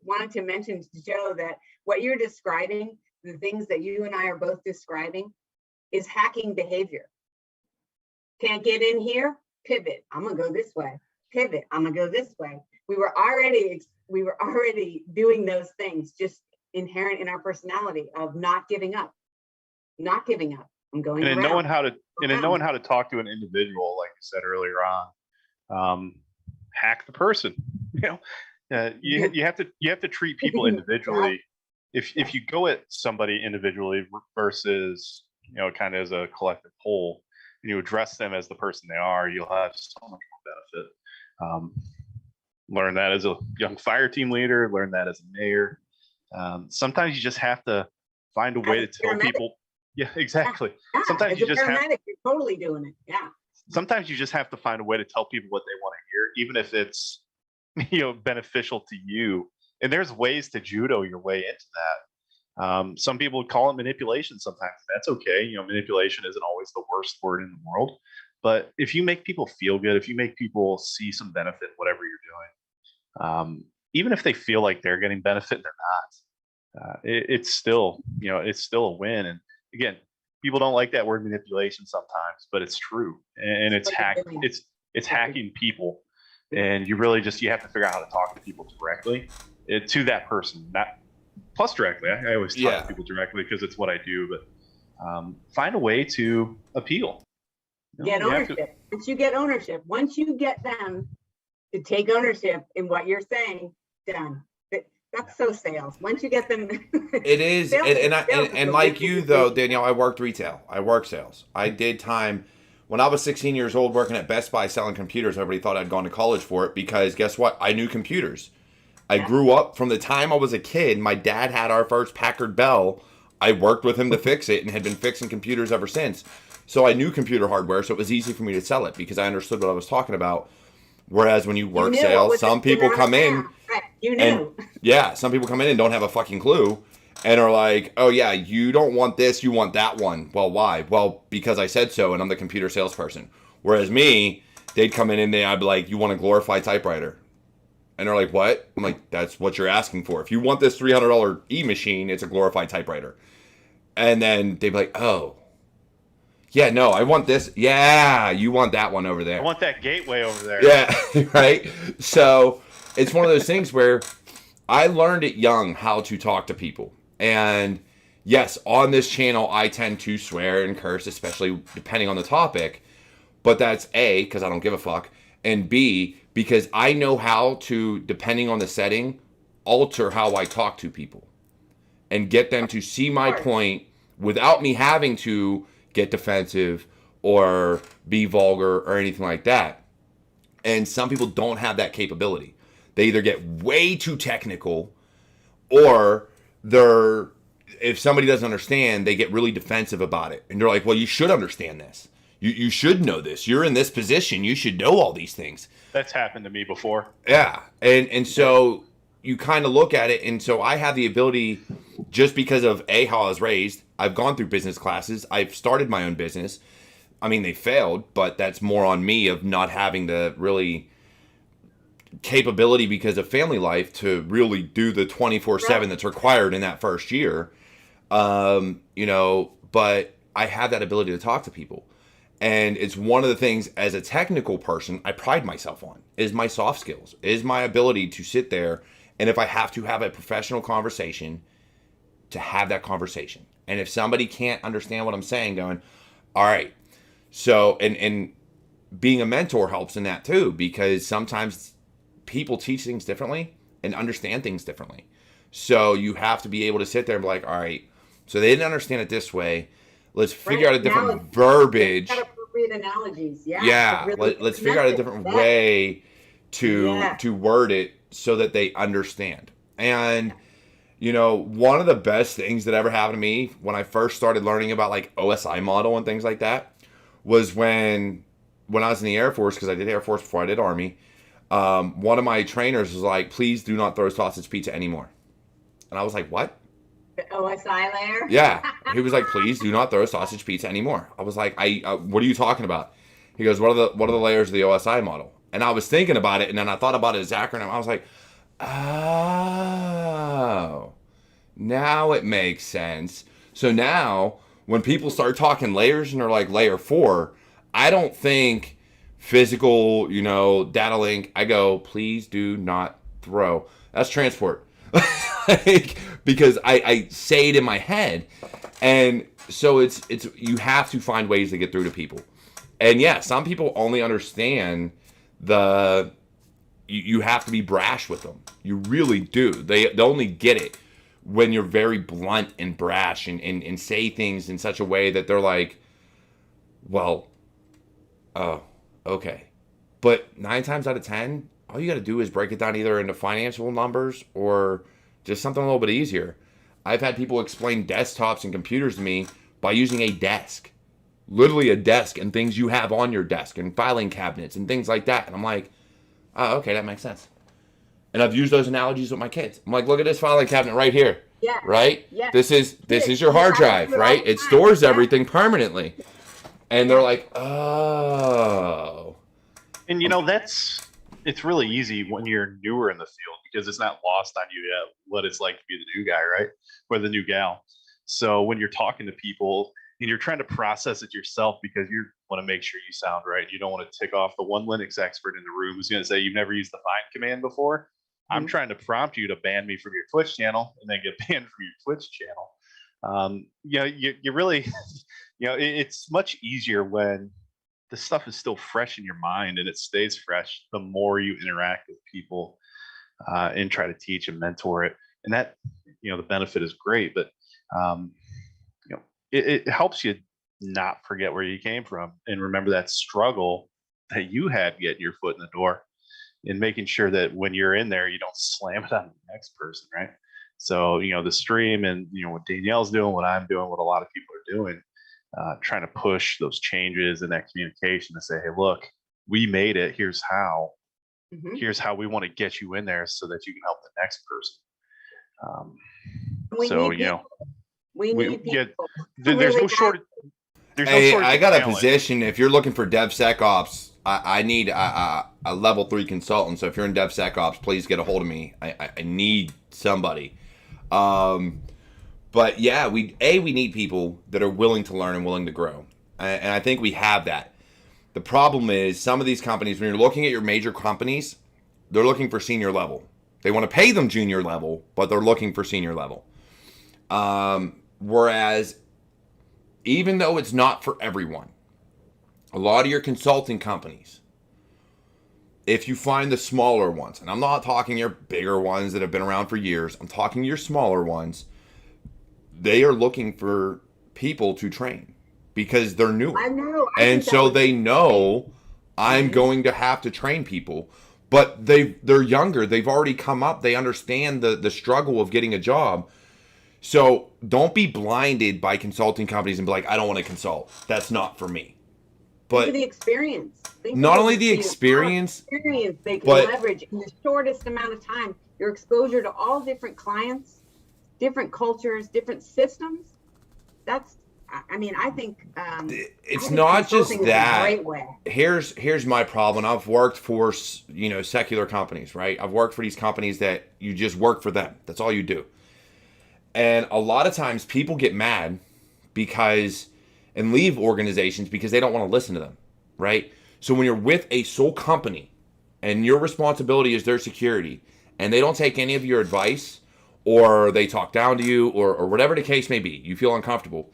wanted to mention to Joe that what you're describing, the things that you and I are both describing, is hacking behavior. Can't get in here, pivot. I'm gonna go this way. Pivot. I'm gonna go this way. We were already doing those things, just inherent in our personality of not giving up. Not giving up. I'm going and around. knowing how to talk to an individual, like you said earlier on, hack the person. You have to treat people individually. If you go at somebody individually versus kind of as a collective whole, and you address them as the person they are, you'll have so much more benefit. Learn that as a young fire team leader. Learn that as a mayor. Sometimes you just have to find a way to tell people. Yeah, exactly. Yeah. Sometimes as you a just paramedic, you're totally doing it. Yeah. Sometimes you just have to find a way to tell people what they want to hear, even if it's beneficial to you. And there's ways to judo your way into that. Some people would call it manipulation sometimes. That's okay. Manipulation isn't always the worst word in the world. But if you make people feel good, if you make people see some benefit in whatever you're doing, even if they feel like they're getting benefit and they're not, it's still a win. And again, people don't like that word manipulation sometimes, but it's true. And it's hacking people. And you really you have to figure out how to talk to people directly to that person, not plus directly. I always talk to people directly because it's what I do, but find a way to appeal. Get ownership. Once you get ownership, once you get them to take ownership in what you're saying, done. That's so sales. Once you get them, it is. And like you though, Danielle, I worked retail. I worked sales. I did time when I was 16 years old working at Best Buy selling computers. Everybody thought I'd gone to college for it because guess what? I knew computers. I grew up from the time I was a kid. My dad had our first Packard Bell. I worked with him to fix it and had been fixing computers ever since. So I knew computer hardware, so it was easy for me to sell it because I understood what I was talking about. Whereas when you work sales, some people come in some people come in and don't have a fucking clue and are like, oh yeah, you don't want this, you want that one. Well, why? Well, because I said so and I'm the computer salesperson. Whereas me, they'd come in and I'd be like, you want a glorified typewriter? And they're like, what? I'm like, that's what you're asking for. If you want this $300 e-machine, it's a glorified typewriter. And then they'd be like, oh, yeah, no, I want this. Yeah, you want that one over there. I want that gateway over there. Yeah, right? So it's one of those things where I learned it young how to talk to people. And yes, on this channel, I tend to swear and curse, especially depending on the topic. But that's A, because I don't give a fuck. And B, because I know how to, depending on the setting, alter how I talk to people. And get them to see my point without me having to get defensive or be vulgar or anything like that. And some people don't have that capability. They either get way too technical, or if somebody doesn't understand, they get really defensive about it. And they're like, well, you should understand this. You should know this. You're in this position. You should know all these things. That's happened to me before. Yeah. And so you kind of look at it. And so I have the ability, just because of how I was raised. I've gone through business classes. I've started my own business. I mean, they failed, but that's more on me of not having the really capability because of family life to really do the 24/7 that's required in that first year. But I have that ability to talk to people. And it's one of the things, as a technical person, I pride myself on, is my soft skills, is my ability to sit there, and if I have to have a professional conversation, to have that conversation. And if somebody can't understand what I'm saying, going, all right. So, and being a mentor helps in that too, because sometimes people teach things differently and understand things differently. So you have to be able to sit there and be like, all right, so they didn't understand it this way. Let's figure out a different verbiage. Appropriate analogies. Yeah. Yeah. Really Let's figure out a different way to word it so that they understand. And, one of the best things that ever happened to me when I first started learning about like OSI model and things like that was when I was in the Air Force, because I did Air Force before I did Army. One of my trainers was like, please do not throw sausage pizza anymore. And I was like, what? The OSI layer? Yeah. He was like, please do not throw sausage pizza anymore. I was like, what are you talking about? He goes, what are the layers of the OSI model? And I was thinking about it, and then I thought about it as acronym. I was like, oh, now it makes sense. So now when people start talking layers and they're like layer 4, I don't think physical, data link. I go, please do not throw. That's transport. Because I say it in my head. And so it's you have to find ways to get through to people. And yeah, some people only understand you have to be brash with them. You really do. They only get it when you're very blunt and brash and say things in such a way that they're like, well, oh, okay. But 9 times out of 10, all you got to do is break it down either into financial numbers or just something a little bit easier. I've had people explain desktops and computers to me by using a desk. Literally a desk and things you have on your desk and filing cabinets and things like that. And I'm like, oh, okay, that makes sense. And I've used those analogies with my kids. I'm like, look at this filing cabinet right here. Yeah. Right? Yeah. This is your hard drive, right? It stores everything permanently. And they're like, oh. And it's really easy when you're newer in the field, because it's not lost on you yet what it's like to be the new guy, right? Or the new gal. So when you're talking to people and you're trying to process it yourself, because you want to make sure you sound right, you don't want to tick off the one Linux expert in the room who's going to say you've never used the find command before. I'm trying to prompt you to ban me from your Twitch channel and then get banned from your Twitch channel. You really, it's much easier when the stuff is still fresh in your mind and it stays fresh the more you interact with people and try to teach and mentor it. And that, the benefit is great, but it helps you not forget where you came from and remember that struggle that you had getting your foot in the door and making sure that when you're in there, you don't slam it on the next person, right? So, the stream and, what Danielle's doing, what I'm doing, what a lot of people are doing, trying to push those changes and that communication to say, hey, look, we made it. Here's how. Here's how we want to get you in there so that you can help the next person. We need people. There's no shortage. I got a position. If you're looking for DevSecOps, I need a level 3 consultant. So if you're in DevSecOps, please get a hold of me. I need somebody. But yeah, we need people that are willing to learn and willing to grow. And I think we have that. The problem is some of these companies, when you're looking at your major companies, they're looking for senior level. They want to pay them junior level, but they're looking for senior level. Whereas even though it's not for everyone, a lot of your consulting companies, if you find the smaller ones, and I'm not talking your bigger ones that have been around for years, I'm talking your smaller ones, they are looking for people to train because they're newer. I know. And so they know I'm going to have to train people, but they're younger. They've already come up. They understand the struggle of getting a job. So don't be blinded by consulting companies and be like, I don't want to consult. That's not for me. But think of the experience. Not only the experience they can leverage in the shortest amount of time. Your exposure to all different clients, different cultures, different systems. I think it's not just that. A great way. Here's my problem. I've worked for secular companies, right? I've worked for these companies that you just work for them. That's all you do. And a lot of times people get mad and leave organizations because they don't want to listen to them, right? So when you're with a sole company and your responsibility is their security and they don't take any of your advice or they talk down to you or whatever the case may be, you feel uncomfortable,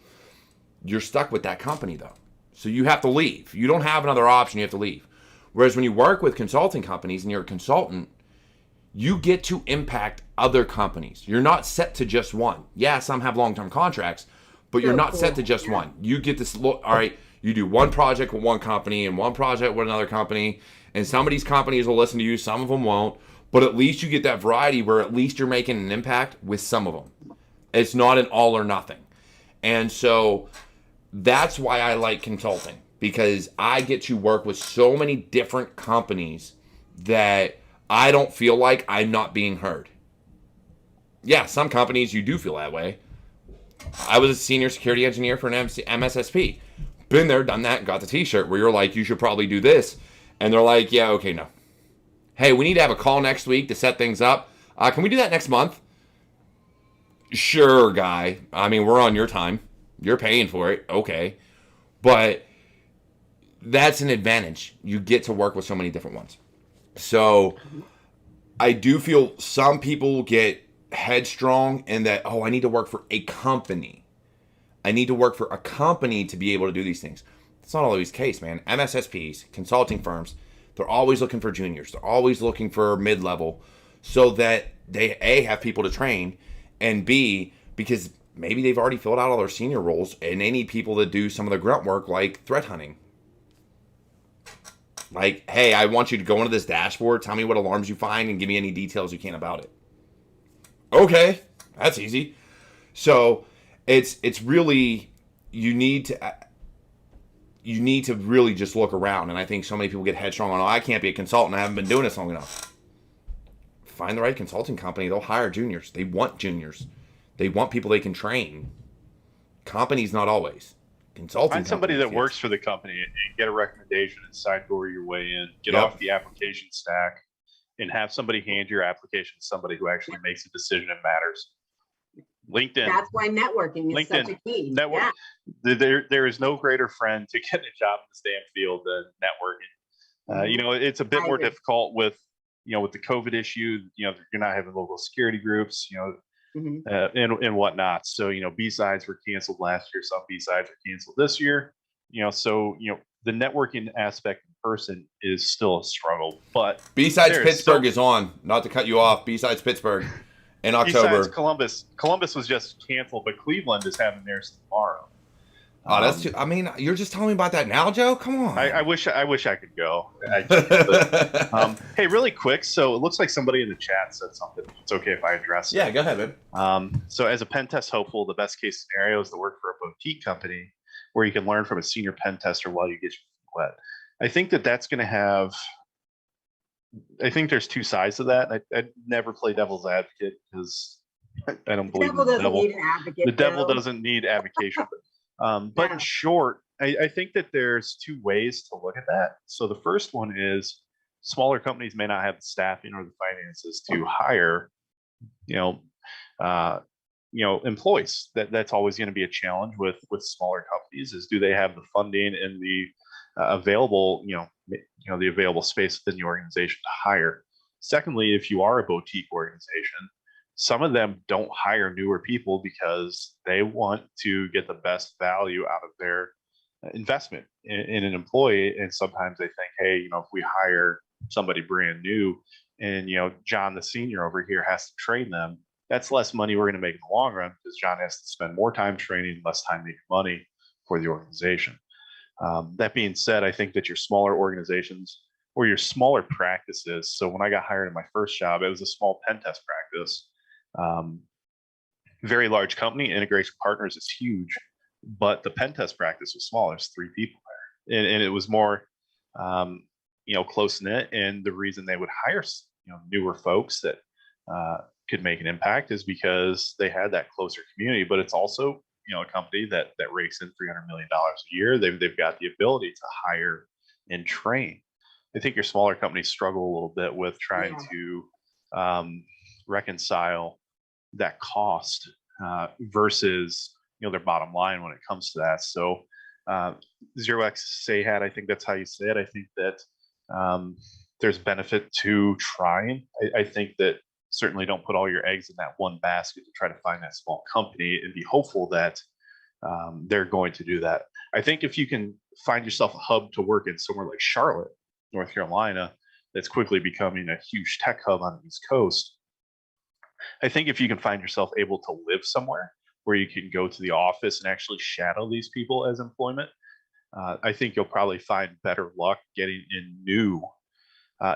you're stuck with that company though. So you have to leave. You don't have another option. You have to leave. Whereas when you work with consulting companies and you're a consultant, you get to impact other companies. You're not set to just one. Yeah, some have long-term contracts, but you're not set to just one. You get this look, all right, you do one project with one company and one project with another company, and some of these companies will listen to you, some of them won't, but at least you get that variety where at least you're making an impact with some of them. It's not an all or nothing. And so that's why I like consulting, because I get to work with so many different companies that I don't feel like I'm not being heard. Yeah, some companies you do feel that way. I was a senior security engineer for an MSSP. Been there, done that, got the t-shirt where you're like, you should probably do this. And they're like, yeah, okay, no. Hey, we need to have a call next week to set things up. Can we do that next month? Sure, guy. I mean, we're on your time. You're paying for it. Okay. But that's an advantage. You get to work with so many different ones. So I do feel some people get headstrong in that, I need to work for a company. I need to work for a company to be able to do these things. That's not always the case, man. MSSPs, consulting firms, they're always looking for juniors. They're always looking for mid-level so that they, A, have people to train, and B, because maybe they've already filled out all their senior roles and they need people to do some of the grunt work like threat hunting. Like, hey, I want you to go into this dashboard, tell me what alarms you find, and give me any details you can about it. Okay, that's easy. So it's really, you need to really just look around. And I think so many people get headstrong on, I can't be a consultant. I haven't been doing this long enough. Find the right consulting company. They'll hire juniors. They want juniors. They want people they can train. Companies, not always. Consulting. Find somebody that works for the company and get a recommendation and sideboard your way in. Get off the application stack and have somebody hand your application to somebody who actually makes a decision and matters. LinkedIn. That's why networking is such a key. Network. Yeah. There is no greater friend to get a job in this damn field than networking. It's a bit more difficult with the COVID issue. You're not having local security groups. And whatnot. So, B-sides were canceled last year. Some B-sides are canceled this year. So the networking aspect in person is still a struggle. But B-sides Pittsburgh is on. Not to cut you off. B-sides Pittsburgh in October. B-sides Columbus was just canceled, but Cleveland is having theirs tomorrow. Oh, that's too. I mean, you're just telling me about that now, Joe. Come on. I wish I could go. Hey, really quick. So it looks like somebody in the chat said something. It's okay if I address it. Yeah, go ahead, man. So as a pen test hopeful, the best case scenario is to work for a boutique company where you can learn from a senior pen tester while you get your feet wet. I think that's going to have. I think there's two sides to that. I never play devil's advocate because I don't believe the devil. Need an advocate, the devil doesn't need advocation. But in short, I think that there's two ways to look at that. So the first one is smaller companies may not have the staffing or the finances to hire, employees. That's always going to be a challenge with smaller companies. Is do they have the funding and the available, the available space within the organization to hire? Secondly, if you are a boutique organization, some of them don't hire newer people because they want to get the best value out of their investment in an employee. And sometimes they think, hey, if we hire somebody brand new and, John, the senior over here has to train them, that's less money we're going to make in the long run because John has to spend more time training, less time making money. for the organization. That being said, I think that your smaller organizations or your smaller practices. So when I got hired in my first job, it was a small pen test practice. Very large company. Integration Partners is huge, but the pen test practice was small. There's 3 people there, and it was more, close knit. And the reason they would hire, newer folks that could make an impact is because they had that closer community. But it's also, a company that rakes in $300 million a year. They've got the ability to hire and train. I think your smaller companies struggle a little bit with trying to reconcile that cost versus their bottom line when it comes to that. So 0x say had, I think that's how you say it. I think that there's benefit to trying. I think that certainly don't put all your eggs in that one basket to try to find that small company and be hopeful that they're going to do that. I think if you can find yourself a hub to work in somewhere like Charlotte, North Carolina, that's quickly becoming a huge tech hub on the East Coast. I think if you can find yourself able to live somewhere where you can go to the office and actually shadow these people as employment, I think you'll probably find better luck getting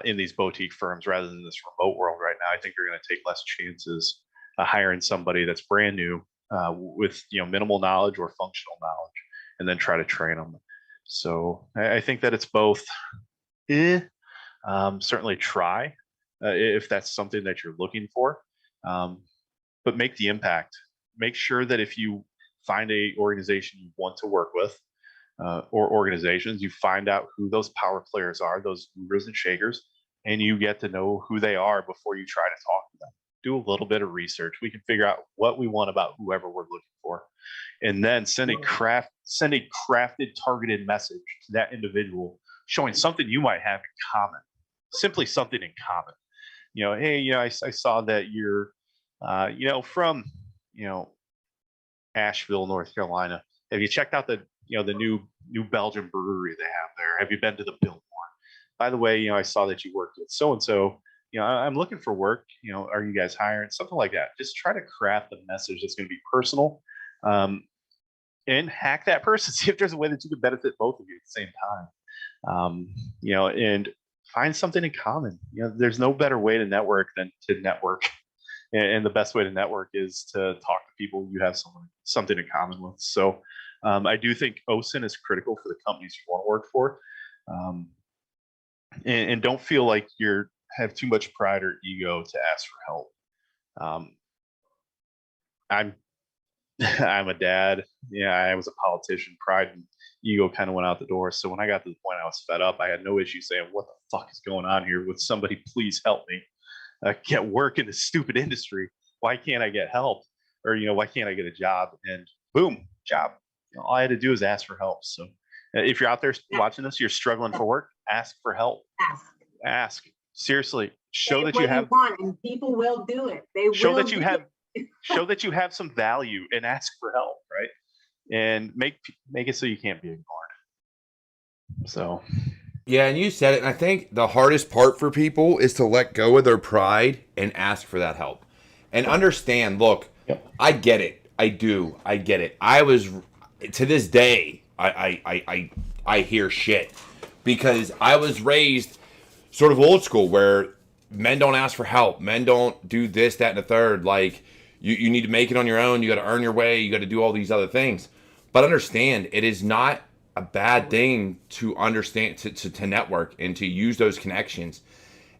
in these boutique firms rather than this remote world right now. I think you're going to take less chances hiring somebody that's brand new with minimal knowledge or functional knowledge, and then try to train them. So I think that it's both. Certainly try if that's something that you're looking for, but make the impact. Make sure that if you find a organization you want to work with, or organizations, you find out who those power players are, those movers and shakers, and you get to know who they are before you try to talk to them. Do a little bit of research. We can figure out what we want about whoever we're looking for, and then send a crafted, targeted message to that individual, showing something you might have in common. Simply something in common. Hey, I saw that you're, from, Asheville, North Carolina. Have you checked out the new Belgian brewery they have there? Have you been to the Biltmore? By the way, I saw that you worked at so-and-so. I'm looking for work. Are you guys hiring? Something like that. Just try to craft a message that's going to be personal, and hack that person. See if there's a way that you can benefit both of you at the same time. And find something in common. There's no better way to network than to network. And the best way to network is to talk to people you have something in common with. So I do think OSINT is critical for the companies you want to work for. And don't feel like you have too much pride or ego to ask for help. I'm a dad. I was a politician. Pride and ego kind of went out the door. So when I got to the point I was fed up, I had no issue saying, what the fuck is going on here? Would somebody please help me get work in this stupid industry? Why can't I get help? Or, why can't I get a job? And boom, job. All I had to do is ask for help. So if you're out there watching this, you're struggling for work, ask for help. Ask. Seriously. Show that you have. And people will do it. They show will that you have. Show that you have some value and ask for help, right? And make it so you can't be ignored. So, yeah, and you said it, and I think the hardest part for people is to let go of their pride and ask for that help. And understand, look, I get it. I do. I get it. I was, to this day, I hear shit. Because I was raised sort of old school where men don't ask for help. Men don't do this, that, and the third. Like, you need to make it on your own. You got to earn your way. You got to do all these other things. But understand, it is not a bad thing to understand, to network and to use those connections.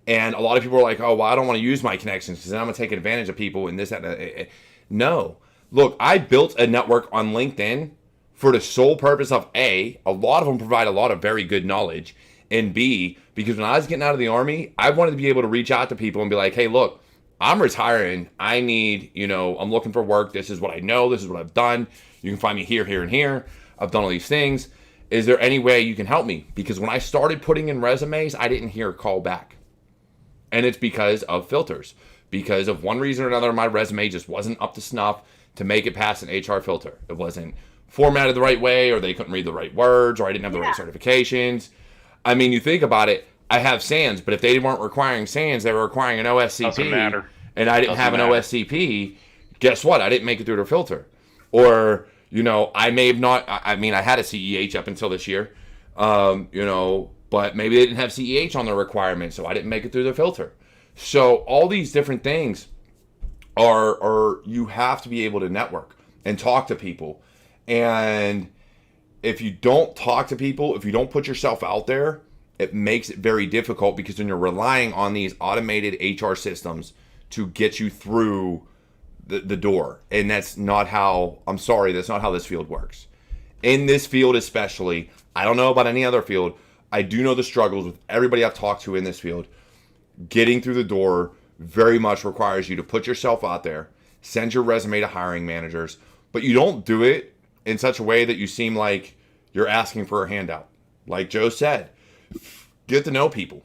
And a lot of people are like, oh, well, I don't want to use my connections because then I'm going to take advantage of people and this, that, and no. Look, I built a network on LinkedIn for the sole purpose of A, a lot of them provide a lot of very good knowledge, and B, because when I was getting out of the Army, I wanted to be able to reach out to people and be like, hey, look, I'm retiring. I need, I'm looking for work. This is what I know. This is what I've done. You can find me here, here, and here. I've done all these things. Is there any way you can help me? Because when I started putting in resumes, I didn't hear a call back. And it's because of filters. Because of one reason or another, my resume just wasn't up to snuff to make it past an HR filter. It wasn't formatted the right way, or they couldn't read the right words, or I didn't have the right certifications. I mean, you think about it, I have SANS, but if they weren't requiring SANS, they were requiring an OSCP, and I didn't have an OSCP, guess what? I didn't make it through their filter. Or, I may have not, I mean, I had a CEH up until this year, but maybe they didn't have CEH on the requirement, so I didn't make it through the filter. So all these different things are you have to be able to network and talk to people. And if you don't talk to people, if you don't put yourself out there, it makes it very difficult, because then you're relying on these automated HR systems to get you through the door. And that's not how, I'm sorry, that's not how this field works. In this field especially, I don't know about any other field, I do know the struggles with everybody I've talked to in this field. Getting through the door very much requires you to put yourself out there, send your resume to hiring managers, but you don't do it in such a way that you seem like you're asking for a handout. Like Joe said, get to know people,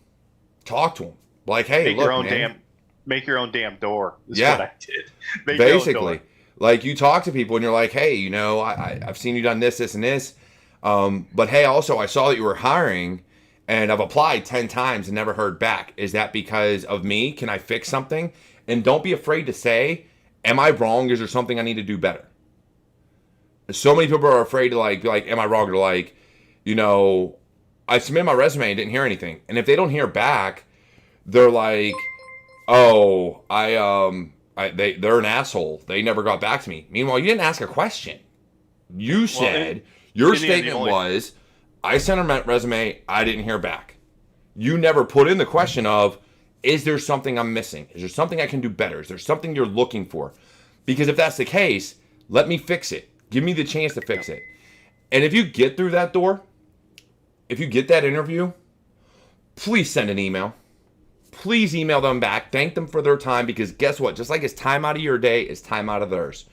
talk to them. Like, hey, make look, your own man, make your own damn door. Is Yeah. what I did. Make your own basically, door. like you talk to people and you're like, hey, I've seen you done this, this, and this. But hey, also, I saw that you were hiring and I've applied 10 times and never heard back. Is that because of me? Can I fix something? And don't be afraid to say, am I wrong? Is there something I need to do better? So many people are afraid to be like, am I wrong? Or like, I submitted my resume and didn't hear anything. And if they don't hear back, they're like, oh, they're an asshole. They never got back to me. Meanwhile, you didn't ask a question. You said, your statement was, I sent a resume, I didn't hear back. You never put in the question of, is there something I'm missing? Is there something I can do better? Is there something you're looking for? Because if that's the case, let me fix it. Give me the chance to fix it. And if you get through that door, if you get that interview, please send an email. Please email them back. Thank them for their time, because guess what? Just like it's time out of your day, it's time out of theirs.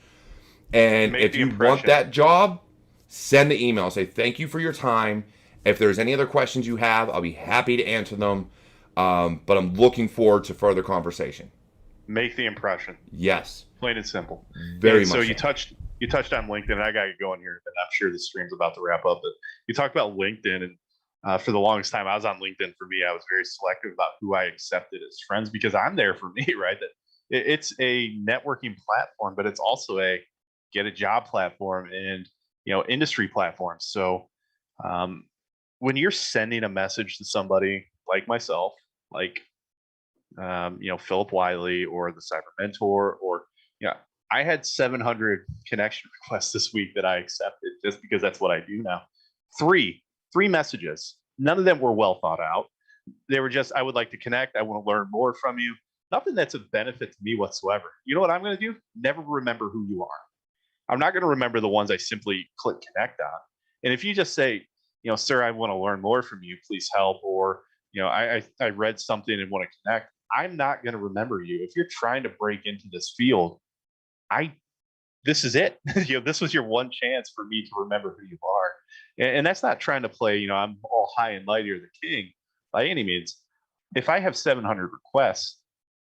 And if you want that job, send the email. Say, thank you for your time. If there's any other questions you have, I'll be happy to answer them. But I'm looking forward to further conversation. Make the impression. Yes. Plain and simple. Very much. So so. you touched on LinkedIn. And I got to go in here, and I'm sure the stream's about to wrap up. But you talked about LinkedIn, and for the longest time, I was on LinkedIn. For me, I was very selective about who I accepted as friends, because I'm there for me, right? That it's a networking platform, but it's also a get a job platform and industry platform. So when you're sending a message to somebody like myself, like Philip Wiley or the Cyber Mentor, or I had 700 connection requests this week that I accepted just because that's what I do now. Three messages. None of them were well thought out. They were just, I would like to connect. I want to learn more from you. Nothing that's of benefit to me whatsoever. You know what I'm going to do? Never remember who you are. I'm not going to remember the ones I simply click connect on. And if you just say, sir, I want to learn more from you, please help. Or, I read something and want to connect. I'm not going to remember you. If you're trying to break into this field, this is it. This was your one chance for me to remember who you are. And that's not trying to play, I'm all high and mighty or the king by any means. If I have 700 requests,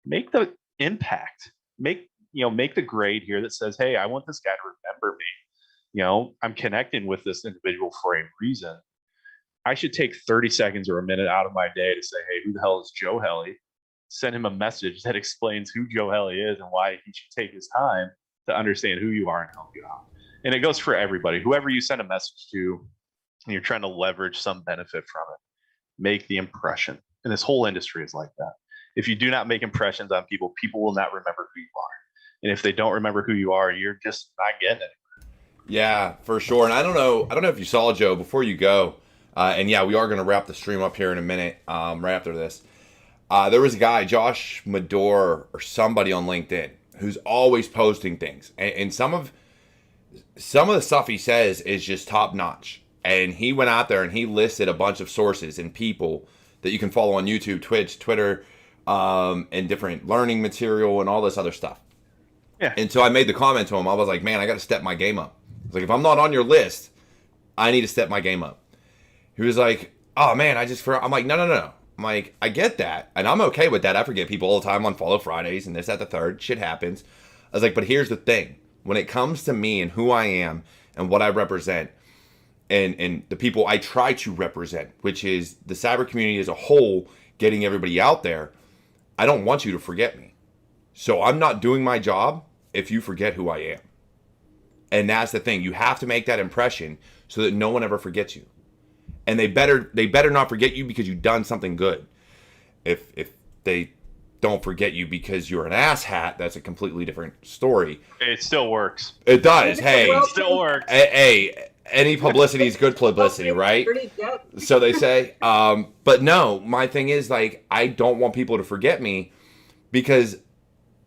make the impact, make the grade here that says, hey, I want this guy to remember me. I'm connecting with this individual for a reason. I should take 30 seconds or a minute out of my day to say, hey, who the hell is Joe Helle? Send him a message that explains who Joe Helle is and why he should take his time to understand who you are and help you out. And it goes for everybody. Whoever you send a message to, and you're trying to leverage some benefit from it, make the impression. And this whole industry is like that. If you do not make impressions on people, people will not remember who you are. And if they don't remember who you are, you're just not getting it. Yeah, for sure. And I don't know if you saw, Joe, before you go, and yeah, we are going to wrap the stream up here in a minute, right after this. There was a guy, Josh Mador or somebody on LinkedIn, who's always posting things. And some of the stuff he says is just top notch. And he went out there and he listed a bunch of sources and people that you can follow on YouTube, Twitch, Twitter, and different learning material and all this other stuff. Yeah. And so I made the comment to him. I was like, man, I got to step my game up. I was like, if I'm not on your list, I need to step my game up. He was like, oh man, I'm like, no. I'm like, I get that. And I'm okay with that. I forget people all the time on Follow Fridays and this, that, the third. Shit happens. I was like, but here's the thing. When it comes to me and who I am and what I represent and the people I try to represent, which is the cyber community as a whole, getting everybody out there, I don't want you to forget me. So I'm not doing my job if you forget who I am. And that's the thing. You have to make that impression so that no one ever forgets you. And they better not forget you because you've done something good. If they don't forget you because you're an asshat, that's a completely different story. It still works. It does. Hey, It still works. hey, any publicity is good publicity, right? So they say. But no, my thing is, like, I don't want people to forget me because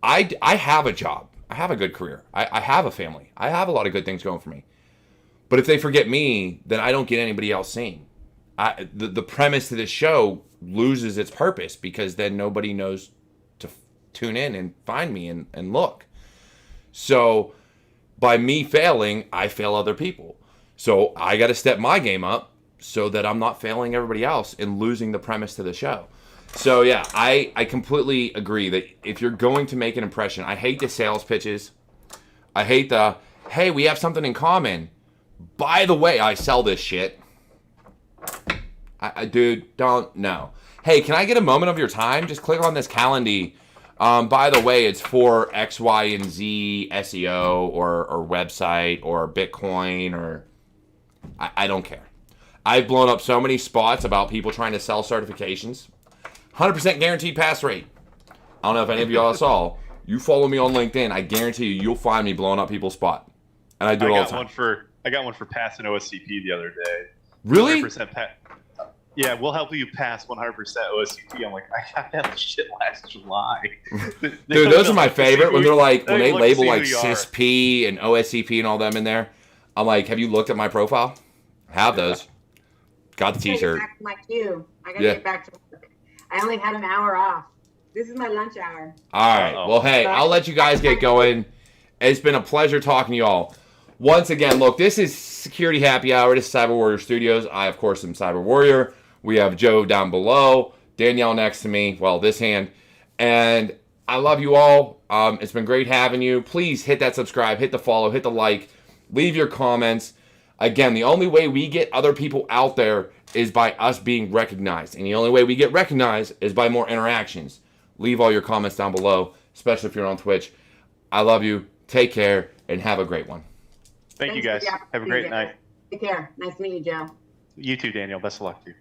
I have a job. I have a good career. I have a family. I have a lot of good things going for me. But if they forget me, then I don't get anybody else seeing. The premise to this show loses its purpose because then nobody knows to tune in and find me and look. So by me failing, I fail other people. So I got to step my game up so that I'm not failing everybody else and losing the premise to the show. So yeah, I completely agree that if you're going to make an impression, I hate the sales pitches. I hate the, hey, we have something in common. By the way, I sell this shit. Dude, don't, no. Hey, can I get a moment of your time? Just click on this calendar. By the way, it's for X, Y, and Z SEO or website or Bitcoin or... I don't care. I've blown up so many spots about people trying to sell certifications. 100% guaranteed pass rate. I don't know if any of y'all saw. You follow me on LinkedIn, I guarantee you'll find me blowing up people's spot. And I do it all the time. I got one for passing OSCP the other day. Really? 100% yeah, we'll help you pass 100% OSCP. I'm like, I got that shit last July. Dude, those are my favorite when they're like, when they label like CISP and OSCP and all them in there. I'm like, have you looked at my profile? Have those. Got the t-shirt. My queue. I gotta get back to work. I only had an hour off. This is my lunch hour. All right. Well, hey, I'll let you guys get going. It's been a pleasure talking to y'all. Once again, look, this is Security Happy Hour. This is CyberWarriorStudios. I, of course, am Cyber Warrior. We have Joe down below, Danielle next to me, well, this hand. And I love you all. It's been great having you. Please hit that subscribe, hit the follow, hit the like, leave your comments. Again, the only way we get other people out there is by us being recognized. And the only way we get recognized is by more interactions. Leave all your comments down below, especially if you're on Twitch. I love you. Take care and have a great one. Thank you, guys. Have a great night. Take care. Nice to meet you, Joe. You too, Daniel. Best of luck to you.